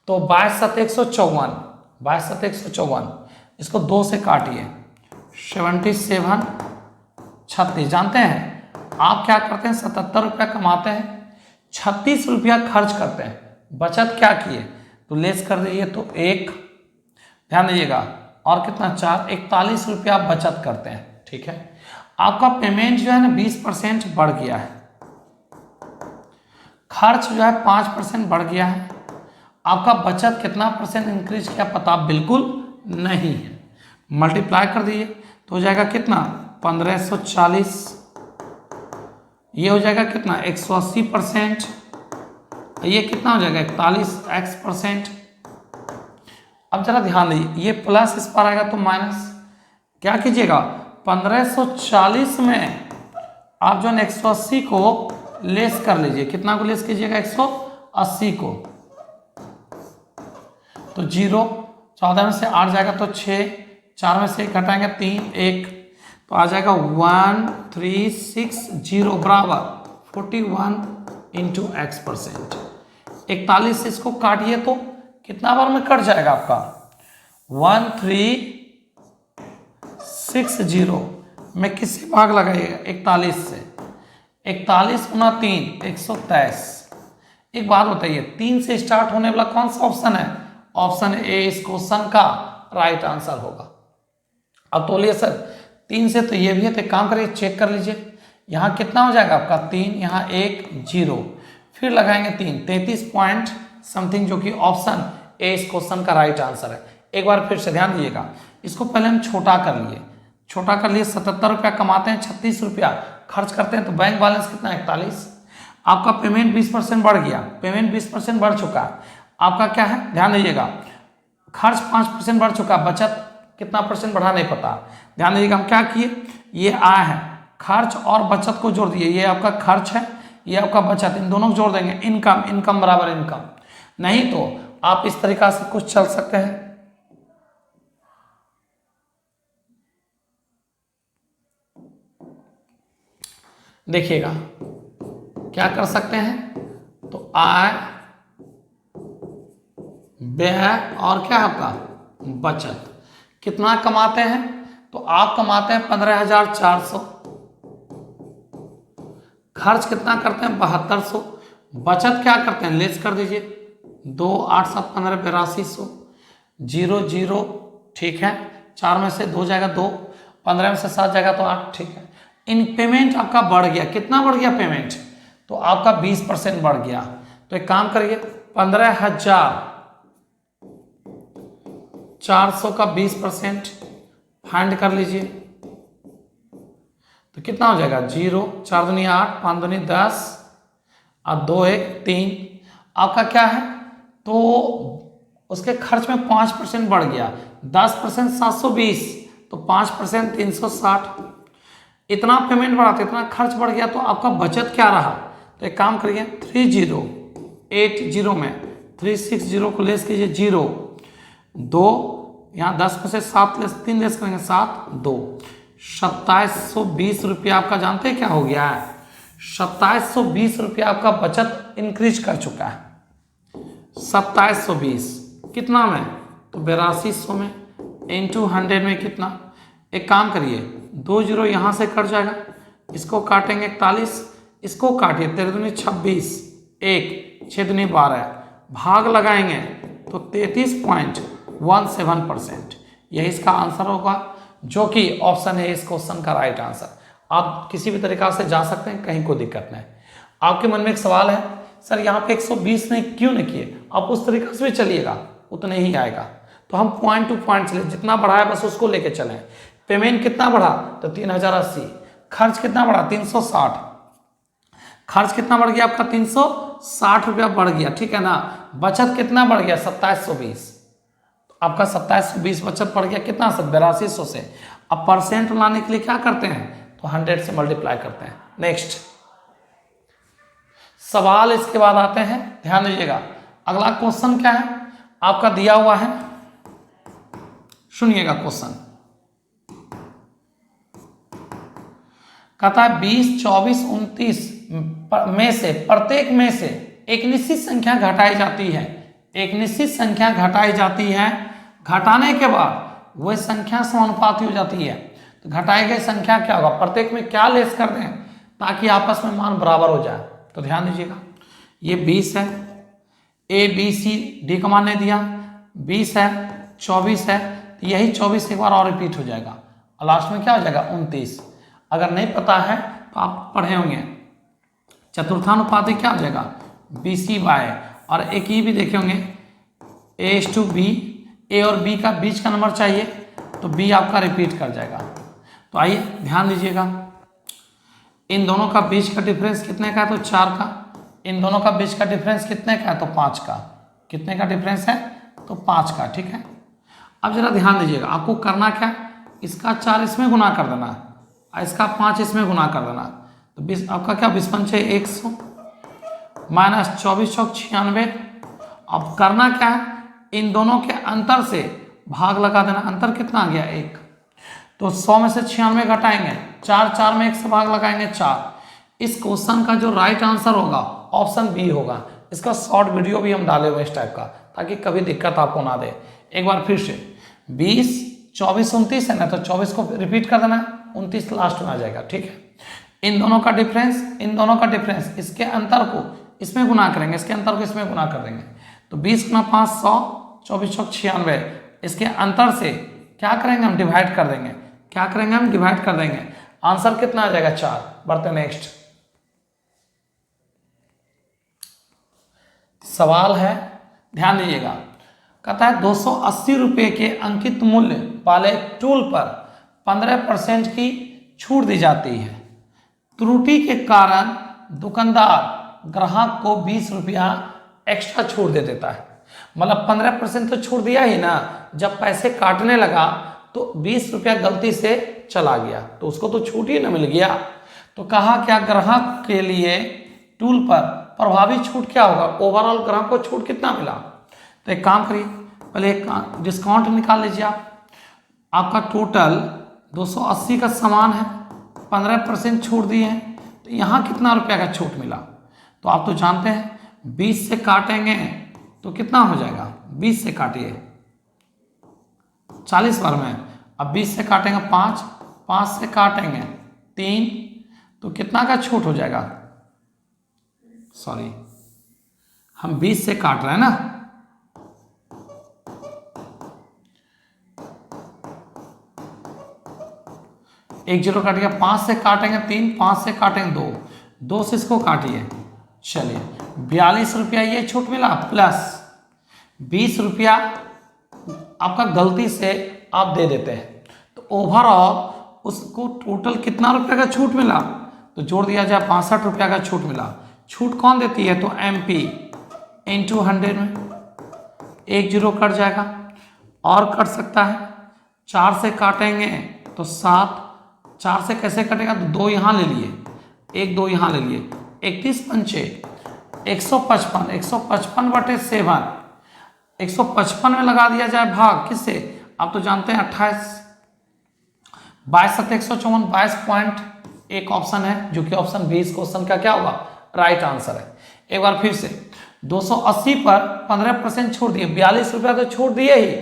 तो 22,154, 22,154, इसको 2 से काटिए, 77 36। जानते हैं आप क्या करते हैं, 77 रुपया कमाते हैं, 36 रुपया खर्च करते हैं, बचत क्या किए, तो लेस कर दीजिए, तो 1, ध्यान दीजिएगा, और कितना 4, 41 रुपया आप बचत करते हैं। ठीक है, आपका पेमेंट जो है ना 20% बढ़ गया है, खर्च जो है 5% बढ़ गया है, आपका बचत कितना परसेंट इंक्रीज किया पता बिल्कुल नहीं है। मल्टीप्लाई कर दीजिए तो हो जाएगा कितना 1540, ये हो जाएगा कितना 180%, ये कितना हो जाएगा 41x%। अब जरा ध्यान दीजिए, ये प्लस इस पर आएगा तो माइनस, क्या कीजिएगा 1540 में आप जो 180 को लेस कर लीजिए, कितना को लेस कीजिएगा 180 को, तो 0, 14 में से 8 जाएगा तो 6, 4 में से 1 घटाएंगे 3, 1, तो आ जाएगा 1360 बराबर 41 इंटू x%। 41 से इसको काटिए तो कितना बार में कट जाएगा आपका 1360 में किससे भाग लगाइएगा 41 से, 41 गुना 3 123। एक बात बताइए 3 से स्टार्ट होने वाला कौन सा ऑप्शन है, ऑप्शन ए इस क्वेश्चन का राइट आंसर होगा। अब तोलिए सर 3 से तो ये भी है, तो काम करिए चेक कर लीजिए, यहाँ कितना हो जाएगा आपका 3, यहाँ 1 0, फिर लगाएंगे 3, 33 पॉइंट समथिंग, जो कि ऑप्शन ए इस क्वेश्चन का राइट आंसर है। एक बार फिर से ध्यान दीजिएगा, इसको पहले हम छोटा कर लिए, 77 रुपया कमाते हैं, 36 रुपया खर्च करते हैं, तो बैंक बैलेंस कितना 41। आपका पेमेंट 20% बढ़ गया, पेमेंट 20% बढ़ चुका है, आपका क्या है ध्यान दीजिएगा, खर्च 5% बढ़ चुका, बचत कितना परसेंट बढ़ा नहीं पता। ध्यान दीजिएगा हम क्या किए, ये आय है, खर्च और बचत को जोड़ दिए, ये आपका खर्च है, ये आपका बचत, इन दोनों को जोड़ देंगे, इनकम, इनकम बराबर इनकम। नहीं तो आप इस तरीका से कुछ चल सकते हैं, देखिएगा क्या कर सकते हैं, तो आय, व्यय और क्या आपका बचत, कितना कमाते हैं, तो आप कमाते हैं 15,400, खर्च कितना करते हैं 7200, बचत क्या करते हैं लेस कर दीजिए, 2 8 7 15 8200, 0 0, ठीक है, 4 में से 2 जाएगा 2, 15 में से 7 जाएगा तो 8, ठीक है। इन पेमेंट आपका बढ़ गया, कितना बढ़ गया पेमेंट, तो आपका 20% बढ़ गया। तो एक काम करिए 15,400 का 20% फाइंड कर लीजिए, तो कितना हो जाएगा 0, 4 दूनी 8, 5 दूनी 10 और 2 1 3। आपका क्या है, तो उसके खर्च में 5% बढ़ गया, 10% 720, तो 5% 360, इतना पेमेंट बढ़ा तो इतना खर्च बढ़ गया, तो आपका बचत क्या रहा, तो एक काम करिए 3080 में 360 को लेस कीजिए 0, 2, यहाँ 10 में से 7 लेस 3 लेस करेंगे 7 2, 2720 रुपया आपका जानते हैं क्या हो गया है, 2720 रुपया आपका बचत इंक्रीज कर चुका है। 2720 कितना में, तो 8200 में, इंटू 100 में कितना, एक काम करिए 2 0 यहाँ से कट जाएगा, इसको काटेंगे 41, इसको काटिए 13 दूनी 26, 1 6 दूनी 12, भाग लगाएंगे तो 33.17%, यही इसका आंसर होगा, जो कि ऑप्शन है इस क्वेश्चन का राइट आंसर। आप किसी भी तरीका से जा सकते हैं, कहीं कोई दिक्कत नहीं। आपके मन में एक सवाल है, सर यहाँ पे 120 नहीं क्यों नहीं किए, आप उस तरीके से भी चलिएगा उतना ही आएगा, तो हम पॉइंट टू पॉइंट चले, जितना बढ़ा है बस उसको लेके चलें। पेमेंट कितना बढ़ा, तो 3080, खर्च कितना बढ़ा 360, खर्च कितना बढ़ गया आपका 360 रुपया बढ़ गया, ठीक है ना, बचत कितना बढ़ गया 2720, आपका 2720 बचत पड़ गया कितना से 8200 से। अब परसेंट लाने के लिए क्या करते हैं, तो 100 से मल्टीप्लाई करते हैं। नेक्स्ट सवाल इसके बाद आते हैं, ध्यान दीजिएगा, अगला क्वेश्चन क्या है, आपका दिया हुआ है, सुनिएगा क्वेश्चन। कहता है 20, 24, 29 में से प्रत्येक में से एक निश्चित संख्या घटाई जाती है। एक निश्चित संख्या घटाई जाती है, घटाने के बाद वह संख्या समानुपाती हो जाती है। तो घटाई गई संख्या क्या होगा, प्रत्येक में क्या लेस कर दें ताकि आपस में मान बराबर हो जाए। तो ध्यान दीजिएगा, ये 20 है, ए बी सी डी का मान नहीं दिया, 20 है, 24 है, तो यही 24 एक बार और रिपीट हो जाएगा और लास्ट में क्या हो जाएगा 29। अगर नहीं पता है तो आप पढ़े होंगे। चतुर्थानुपाती क्या हो जाएगा BC/, और एक ये भी देखे होंगे A/B, ए और बी का बीच का नंबर चाहिए तो बी आपका रिपीट कर जाएगा। तो आइए ध्यान दीजिएगा, इन दोनों का बीच का डिफरेंस कितने का है, तो 4 का। इन दोनों का बीच का डिफरेंस कितने का है, तो 5 का। कितने का डिफरेंस है, तो 5 का। ठीक है, अब जरा ध्यान दीजिएगा, आपको करना क्या, इसका 4 इसमें गुना कर देना और इसका 5 इसमें गुना कर देना। तो 20 आपका क्या 20 पंचे 100 माइनस 24 चौक 96। अब करना क्या है, इन दोनों के अंतर से भाग लगा देना। अंतर कितना आ गया 1, तो 100 में से 96 घटाएंगे, 4 में 1 से भाग लगाएंगे 4। इस क्वेश्चन का जो राइट आंसर होगा ऑप्शन बी होगा। इसका शॉर्ट वीडियो भी हम डाले हुए इस टाइप का, ताकि कभी दिक्कत आपको ना दे। एक बार फिर से 20, 24, 29 है ना, तो 24 को रिपीट कर देना, 29 लास्ट में आ जाएगा। ठीक है, इन दोनों का डिफरेंस इसके अंतर को इसमें गुना करेंगे, इसके अंतर को इसमें गुना कर देंगे। तो 20 गुना 5 100, 24 चौक 96। इसके अंतर से क्या करेंगे हम, डिवाइड कर देंगे। क्या करेंगे हम, डिवाइड कर देंगे। आंसर कितना आ जाएगा 4। बढ़ते नेक्स्ट सवाल है, ध्यान दीजिएगा। कहता है 280 रुपये के अंकित मूल्य वाले टूल पर 15% की छूट दी जाती है। त्रुटि के कारण दुकानदार ग्राहक को 20 रुपया एक्स्ट्रा छूट दे देता है। मतलब 15% तो छूट दिया ही ना, जब पैसे काटने लगा तो 20 रुपया गलती से चला गया, तो उसको तो छूट ही ना मिल गया। तो कहा क्या, ग्राहक के लिए टूल पर प्रभावी छूट क्या होगा, ओवरऑल ग्राहक को छूट कितना मिला। तो एक काम करिए, पहले एक डिस्काउंट निकाल लीजिए आप। आपका टोटल 280 का सामान है, 15% छूट दी है, तो यहाँ कितना रुपया का छूट मिला। तो आप तो जानते हैं 20 से काटेंगे तो कितना हो जाएगा, 20 से काटिए 40 बार में। अब 20 से काटेंगे 5, 5 से काटेंगे 3, तो कितना का छूट हो जाएगा, सॉरी हम 20 से काट रहे हैं ना, एक जीरो काट गया। 5 से काटेंगे 3, 5 से काटेंगे 2, 2 से इसको काटिए। चलिए 42 रुपया ये छूट मिला, प्लस 20 रुपया आपका गलती से आप दे देते हैं, तो ओवरऑल उसको टोटल कितना रुपया का छूट मिला, तो जोड़ दिया जाए 65 रुपया का छूट मिला। छूट कौन देती है, तो MP इंटू 100 में, एक जीरो कट जाएगा और कट सकता है। 4 से काटेंगे तो 7, 4 से कैसे कटेगा, तो 2 यहाँ ले लिए, 1 2 यहाँ ले लिए, 31 पंचे 155, 155 बटे 7, 155 में लगा दिया जाए भाग किससे, आप तो जानते हैं 28, 22 7 154, 22 पॉइंट एक ऑप्शन है जो कि ऑप्शन बी इस क्वेश्चन का क्या होगा, राइट आंसर है। एक बार फिर से 280 पर 15% छूट दिए, 42 रुपया तो छूट दिए ही,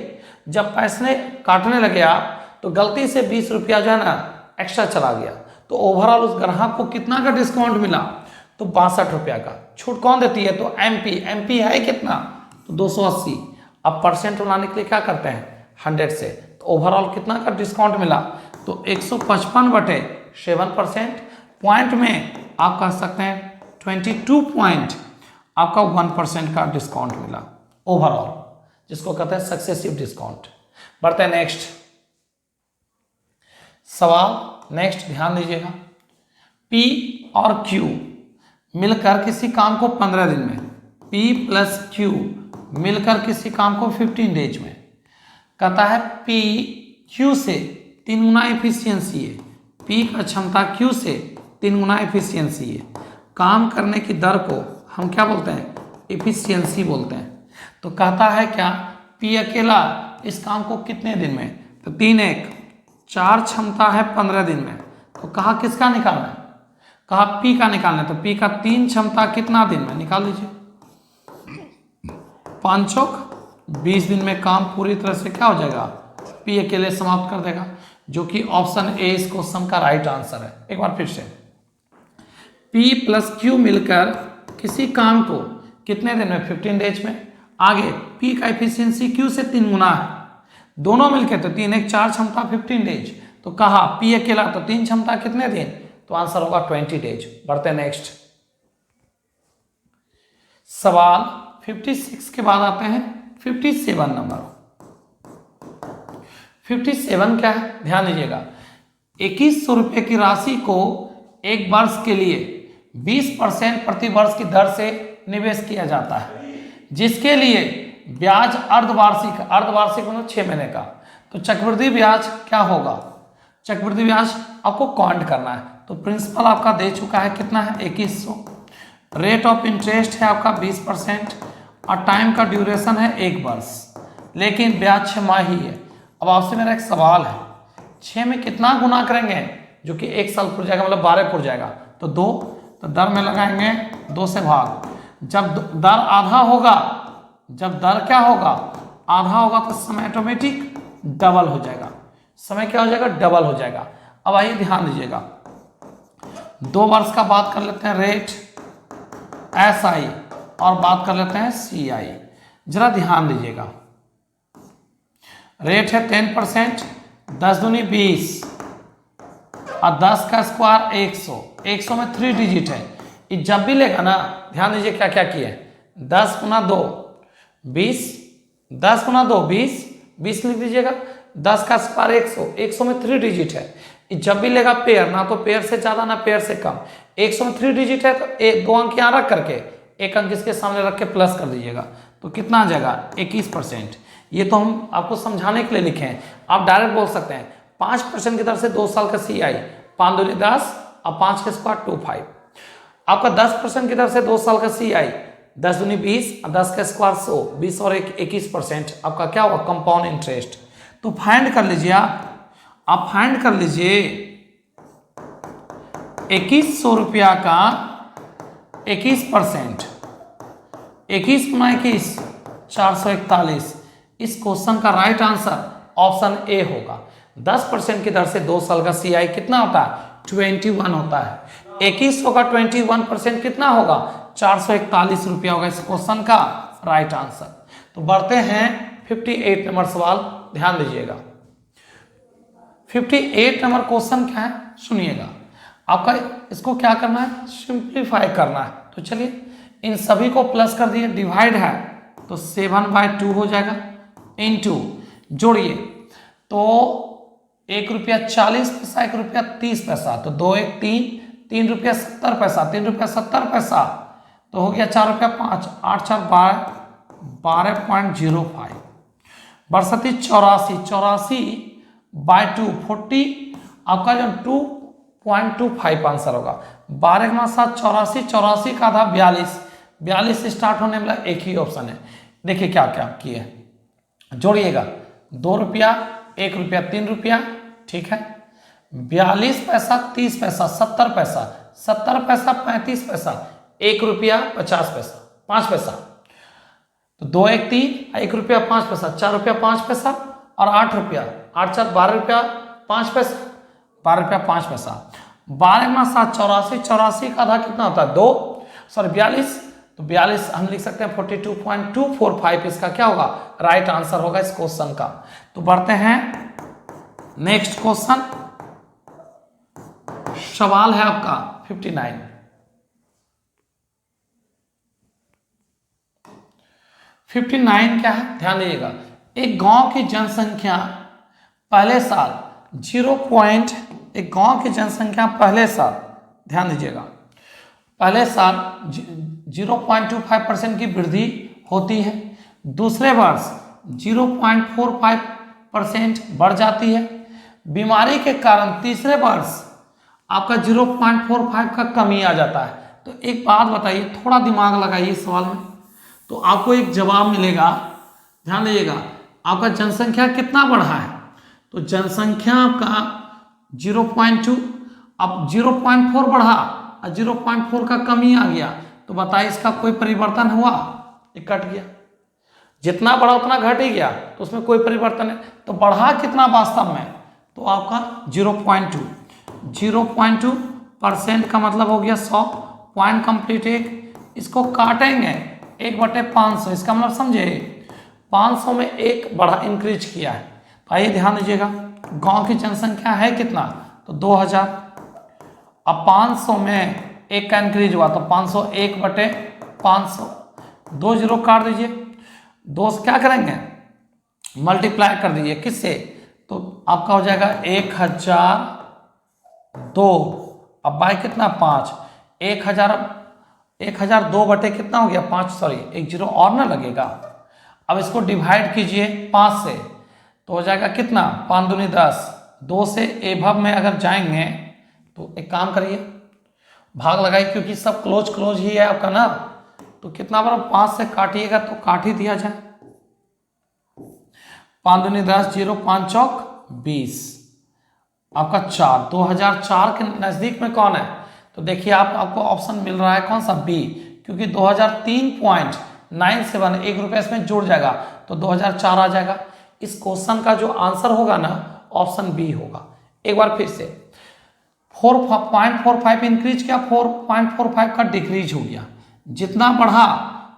जब पैसे काटने लगे आप तो गलती से 20 रुपया जो है ना एक्स्ट्रा चला गया, तो ओवरऑल उस ग्राहक को कितना का डिस्काउंट मिला, तो 62 रुपया का। छूट कौन देती है, तो MP है कितना, तो 280। अब परसेंट बनाने के लिए क्या करते हैं 100 से, तो ओवरऑल कितना का डिस्काउंट मिला, तो 155 बटे 7%। पॉइंट में आप कह सकते हैं 22 पॉइंट आपका 1% का डिस्काउंट मिला ओवरऑल, जिसको कहते हैं सक्सेसिव डिस्काउंट। बढ़ते हैं नेक्स्ट सवाल। नेक्स्ट ध्यान दीजिएगा, P और Q मिलकर किसी काम को 15 दिन में, P प्लस Q मिलकर किसी काम को 15 डेज में। कहता है P Q से 3 गुना एफिशिएंसी है, P का क्षमता Q से 3 गुना एफिशिएंसी है। काम करने की दर को हम क्या बोलते हैं, एफिशिएंसी बोलते हैं। तो तो कहता है क्या, पी अकेला इस काम को कितने दिन में, तो 3 1 4 क्षमता है 15 दिन में। तो कहा किसका निकालना है, कहा पी का निकालना है। तो पी का 3 क्षमता कितना दिन में, निकाल लीजिए। 5 चौक 20 दिन में काम पूरी तरह से क्या हो जाएगा, पी अकेले समाप्त कर देगा, जो कि ऑप्शन ए इस क्वेश्चन का राइट आंसर है। एक बार फिर से, P प्लस Q मिलकर किसी काम को कितने दिन में, 15 डेज में। आगे P का एफिशिएंसी Q से 3 गुना है, दोनों मिलकर तो 3 1 4 क्षमता 15 डेज। तो कहा P अकेला तो 3 क्षमता कितने दिन, तो आंसर होगा 20 डेज। बढ़ते नेक्स्ट सवाल 56 के बाद आते हैं 57 नंबर। 57 क्या है, ध्यान दीजिएगा। 2100 रुपये की राशि को एक वर्ष के लिए 20% प्रति वर्ष की दर से निवेश किया जाता है, जिसके लिए ब्याज अर्धवार्षिक मतलब 6 महीने का। तो चक्रवृद्धि ब्याज क्या होगा, चक्रवृद्धि ब्याज आपको काउंट करना है। तो प्रिंसिपल आपका दे चुका है, कितना है 2100, रेट ऑफ इंटरेस्ट है आपका 20% और टाइम का ड्यूरेशन है 1 वर्ष, लेकिन ब्याज 6 माह ही है। अब आपसे मेरा एक सवाल है, 6 में कितना गुना करेंगे, जो कि 1 साल पूर जाएगा, मतलब 12 पूर जाएगा, तो 2, तो दर में लगाएंगे 2 से भाग। जब दर आधा होगा, जब दर क्या होगा, आधा होगा, तो समय ऑटोमेटिक डबल हो जाएगा, समय क्या हो जाएगा, डबल हो जाएगा। अब आइए ध्यान दीजिएगा, 2 वर्ष का बात कर लेते हैं रेट SI और बात कर लेते हैं CI। जरा ध्यान दीजिएगा, रेट है 10%, 10 दूनी 20 और 10 का स्क्वायर 100, 100 में 3 डिजिट है। ये जब भी लेगा ना, ध्यान दीजिए क्या क्या किए, 10 गुना 2 20, 10 गुना 2 20, 20 लिख दीजिएगा, 10 का स्क्वायर 100, 100 में 3 डिजिट है। ये जब भी लेगा पेयर, ना तो पेयर से ज्यादा ना पेयर से कम, 100 में 3 डिजिट है, तो 2 अंक यहाँ रख करके 1 अंक इसके सामने रख के प्लस कर दीजिएगा, तो कितना आ जाएगा 21%। ये तो हम आपको समझाने के लिए लिखे हैं, आप डायरेक्ट बोल सकते हैं 5% की दर से 2 साल का CI, 5 दूनी 10 और 5 के स्क्वायर 25। आपका 10% की दर से 2 साल का CI, 10 दूनी 20 और 10 का स्क्वायर 100, 20 और 21% आपका क्या होगा, कंपाउंड इंटरेस्ट। तो फाइंड कर लीजिए, आप फाइंड कर लीजिए 2100 रुपया का 21%, 21 गुना 21 441। इस क्वेश्चन का राइट आंसर ऑप्शन ए होगा। 10% की दर से 2 साल का CI कितना होता है, 21 होता है। 2100 का 21% कितना होगा, 441 रुपया होगा इस क्वेश्चन का राइट आंसर। तो बढ़ते हैं 58 नंबर सवाल, ध्यान दीजिएगा। 58 नंबर क्वेश्चन क्या है, सुनिएगा। आपका इसको क्या करना है, सिंप्लीफाई करना है। तो चलिए इन सभी को प्लस कर दिए, डिवाइड है तो 7/2 हो जाएगा, इनटू जोड़िए तो 1 रुपया 40 पैसा, 1 रुपया 30 पैसा, तो 2 1 3, 3 रुपया 70 पैसा, 3 रुपया 70 पैसा, तो हो गया 4 रुपया 5, 8 4 12.05। बरसती 84/2 40, आपका जो 2.25 आंसर होगा। 12 के 7 84, 84 का आधा 42, 42 से स्टार्ट होने वाला एक ही ऑप्शन है। देखिए क्या क्या किए, जोड़िएगा 2 रुपया 1 रुपया 3 रुपया, ठीक है, 42 पैसा 30 पैसा 70 पैसा, 70 पैसा 35 पैसा, 1 रुपया 50 पैसा 5 पैसा, तो 2 1 3, 1 रुपया 5 पैसा, 4 रुपया 5 पैसा और 8 रुपया, 8 4 12 रुपया 5 पैसा, 12 रुपया 5 पैसा। 12 में 7 84, 84 का आधा कितना होता है 2, सॉरी 42, तो 42 हम लिख सकते हैं 42.245 इसका क्या होगा, राइट आंसर होगा इस क्वेश्चन का। तो बढ़ते हैं नेक्स्ट क्वेश्चन, सवाल है आपका 59। 59 क्या है, ध्यान दीजिएगा। एक गांव की जनसंख्या पहले साल एक गांव की जनसंख्या पहले साल, ध्यान दीजिएगा, पहले साल 0.25% की वृद्धि होती है, दूसरे वर्ष 0.45% बढ़ जाती है, बीमारी के कारण तीसरे वर्ष आपका 0.45 का कमी आ जाता है। तो एक बात बताइए, थोड़ा दिमाग लगाइए सवाल में, तो आपको एक जवाब मिलेगा। ध्यान दीजिएगा, आपका जनसंख्या कितना बढ़ा है, तो जनसंख्या आपका 0.2, अब 0.4 बढ़ा और 0.4 का कमी आ गया, तो बताइए इसका कोई परिवर्तन हुआ? ये कट गया। जितना बढ़ा उतना घट ही गया, तो उसमें कोई परिवर्तन नहीं। तो बढ़ा कितना वास्तव में, तो आपका 0.2। 0.2% का मतलब हो गया 100। पॉइंट कंप्लीट एक, इसको काटेंगे 1/500, इसका मतलब समझे 500 में एक बढ़ा इंक्रीज किया है। तो आइए ध्यान दीजिएगा, गांव की जनसंख्या है कितना, तो 2000। अब 500 में एक का इंक्रीज हुआ तो 500, 1/500, 2 0 काट दीजिए, 2 से क्या करेंगे मल्टीप्लाई कर दीजिए, किससे, तो आपका हो जाएगा 1002। अब बाय कितना 5, 1002 बटे कितना हो गया 5, सॉरी 1 0 और ना लगेगा। अब इसको डिवाइड कीजिए 5 से, तो हो जाएगा कितना 5 दूनी 10। 2 से एभव में अगर जाएंगे तो एक काम करिए भाग लगाइए, क्योंकि सब क्लोज क्लोज ही है आपका ना, तो कितना बार 5 से काटिएगा तो काट ही दिया जाए। 5 दूनी 10, 0 5 चौक 20, आपका 4। 2004 के नजदीक में कौन है, तो देखिए आपको ऑप्शन मिल रहा है कौन सा, बी, क्योंकि 2003.97 1 रुपये इसमें जुड़ जाएगा तो 2004 आ जाएगा। इस क्वेश्चन का जो आंसर होगा ना ऑप्शन बी होगा। एक बार फिर से 4.45 इंक्रीज किया, 4.45 का डिक्रीज हो गया। जितना बढ़ा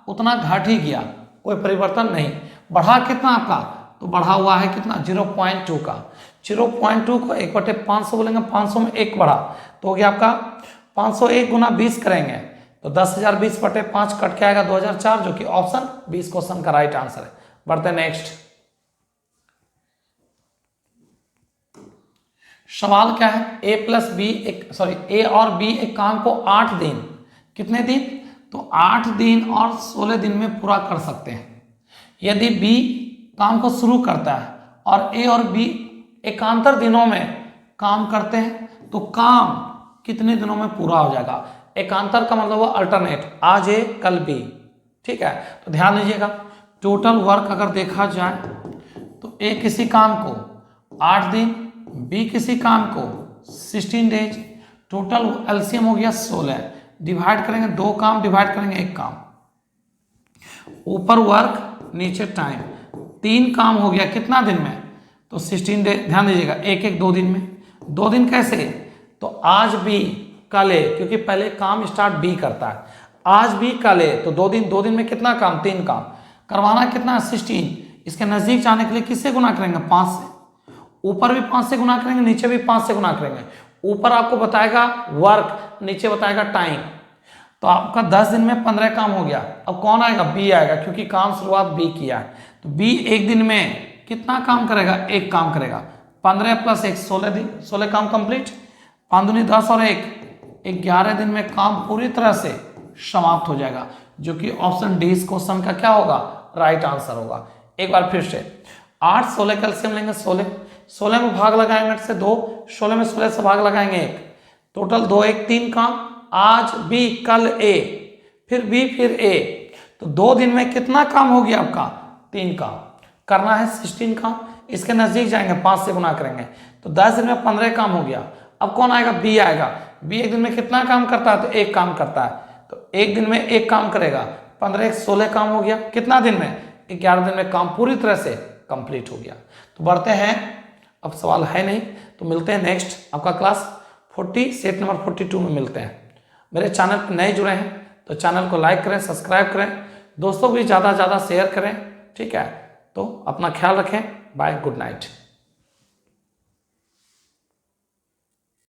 उतना घट ही गया, कोई परिवर्तन नहीं। बढ़ा कितना आपका, तो बढ़ा हुआ है कितना 0.2 का। 0.2 को 1/500 बोलेंगे, 500 में एक बढ़ा तो हो गया आपका 501 गुना 20 करेंगे तो 10,020/5 कट के आएगा 2004, जो कि ऑप्शन 20 क्वेश्चन का राइट आंसर है। बढ़ते नेक्स्ट सवाल क्या है, ए और बी एक काम को 8 दिन, कितने दिन, तो 8 दिन और 16 दिन में पूरा कर सकते हैं। यदि बी काम को शुरू करता है और ए और बी एकांतर दिनों में काम करते हैं तो काम कितने दिनों में पूरा हो जाएगा। एकांतर का मतलब हुआ अल्टरनेट, आज ए कल बी, ठीक है। तो ध्यान दीजिएगा, टोटल वर्क अगर देखा जाए तो ए किसी काम को 8 दिन, बी किसी काम को 16 डेज, टोटल एलसीएम हो गया 16। डिवाइड करेंगे 2 काम, डिवाइड करेंगे 1 काम, ऊपर वर्क नीचे टाइम, 3 काम हो गया कितना दिन में, तो 16 डेज। ध्यान दीजिएगा 1 2 दिन में, 2 दिन कैसे, तो आज बी कल ए, क्योंकि पहले काम स्टार्ट बी करता है, आज बी कल ए, तो 2 दिन में कितना काम, 3 काम करवाना, कितना 16। इसके नजदीक जाने के लिए किससे गुना करेंगे, 5 से, ऊपर भी 5 से गुना करेंगे, नीचे भी 5 से गुना करेंगे। ऊपर आपको बताएगा वर्क, नीचे बताएगा टाइम, तो आपका 10 दिन में 15 काम हो गया। अब कौन आएगा, बी आएगा, क्योंकि काम शुरुआत बी किया है, तो बी 1 दिन में कितना काम करेगा, 1 काम करेगा। 15 + 1 16 दिन, 16 काम कंप्लीट। 5 दूनी 10 और 1 11 दिन में काम पूरी तरह से समाप्त हो जाएगा, जो कि ऑप्शन डी इस क्वेश्चन का क्या होगा, राइट आंसर होगा। एक बार फिर से 8 16 कैल्शियम लेंगे, 16 में भाग लगाएंगे 8 से 2, 16 में 16 से भाग लगाएंगे 1, टोटल 2 1 3 काम, आज बी कल ए, फिर बी फिर ए, तो 2 दिन में कितना काम हो गया आपका, 3 काम करना है, 16 काम। इसके नजदीक जाएंगे 5 से गुना करेंगे तो 10 दिन में 15 काम हो गया। अब कौन आएगा, बी आएगा। बी 1 दिन में कितना काम करता है, तो 1 काम करता है, तो 1 दिन में 1 काम करेगा, 15 16 काम हो गया, कितना दिन में, 11 दिन में काम पूरी तरह से कंप्लीट हो गया। तो बढ़ते हैं, अब सवाल है नहीं तो मिलते हैं नेक्स्ट आपका क्लास 40 सेट नंबर 42 में मिलते हैं। मेरे चैनल पर नए जुड़े हैं तो चैनल को लाइक करें, सब्सक्राइब करें, दोस्तों भी ज़्यादा से ज़्यादा शेयर करें, ठीक है। तो अपना ख्याल रखें, बाय, गुड नाइट।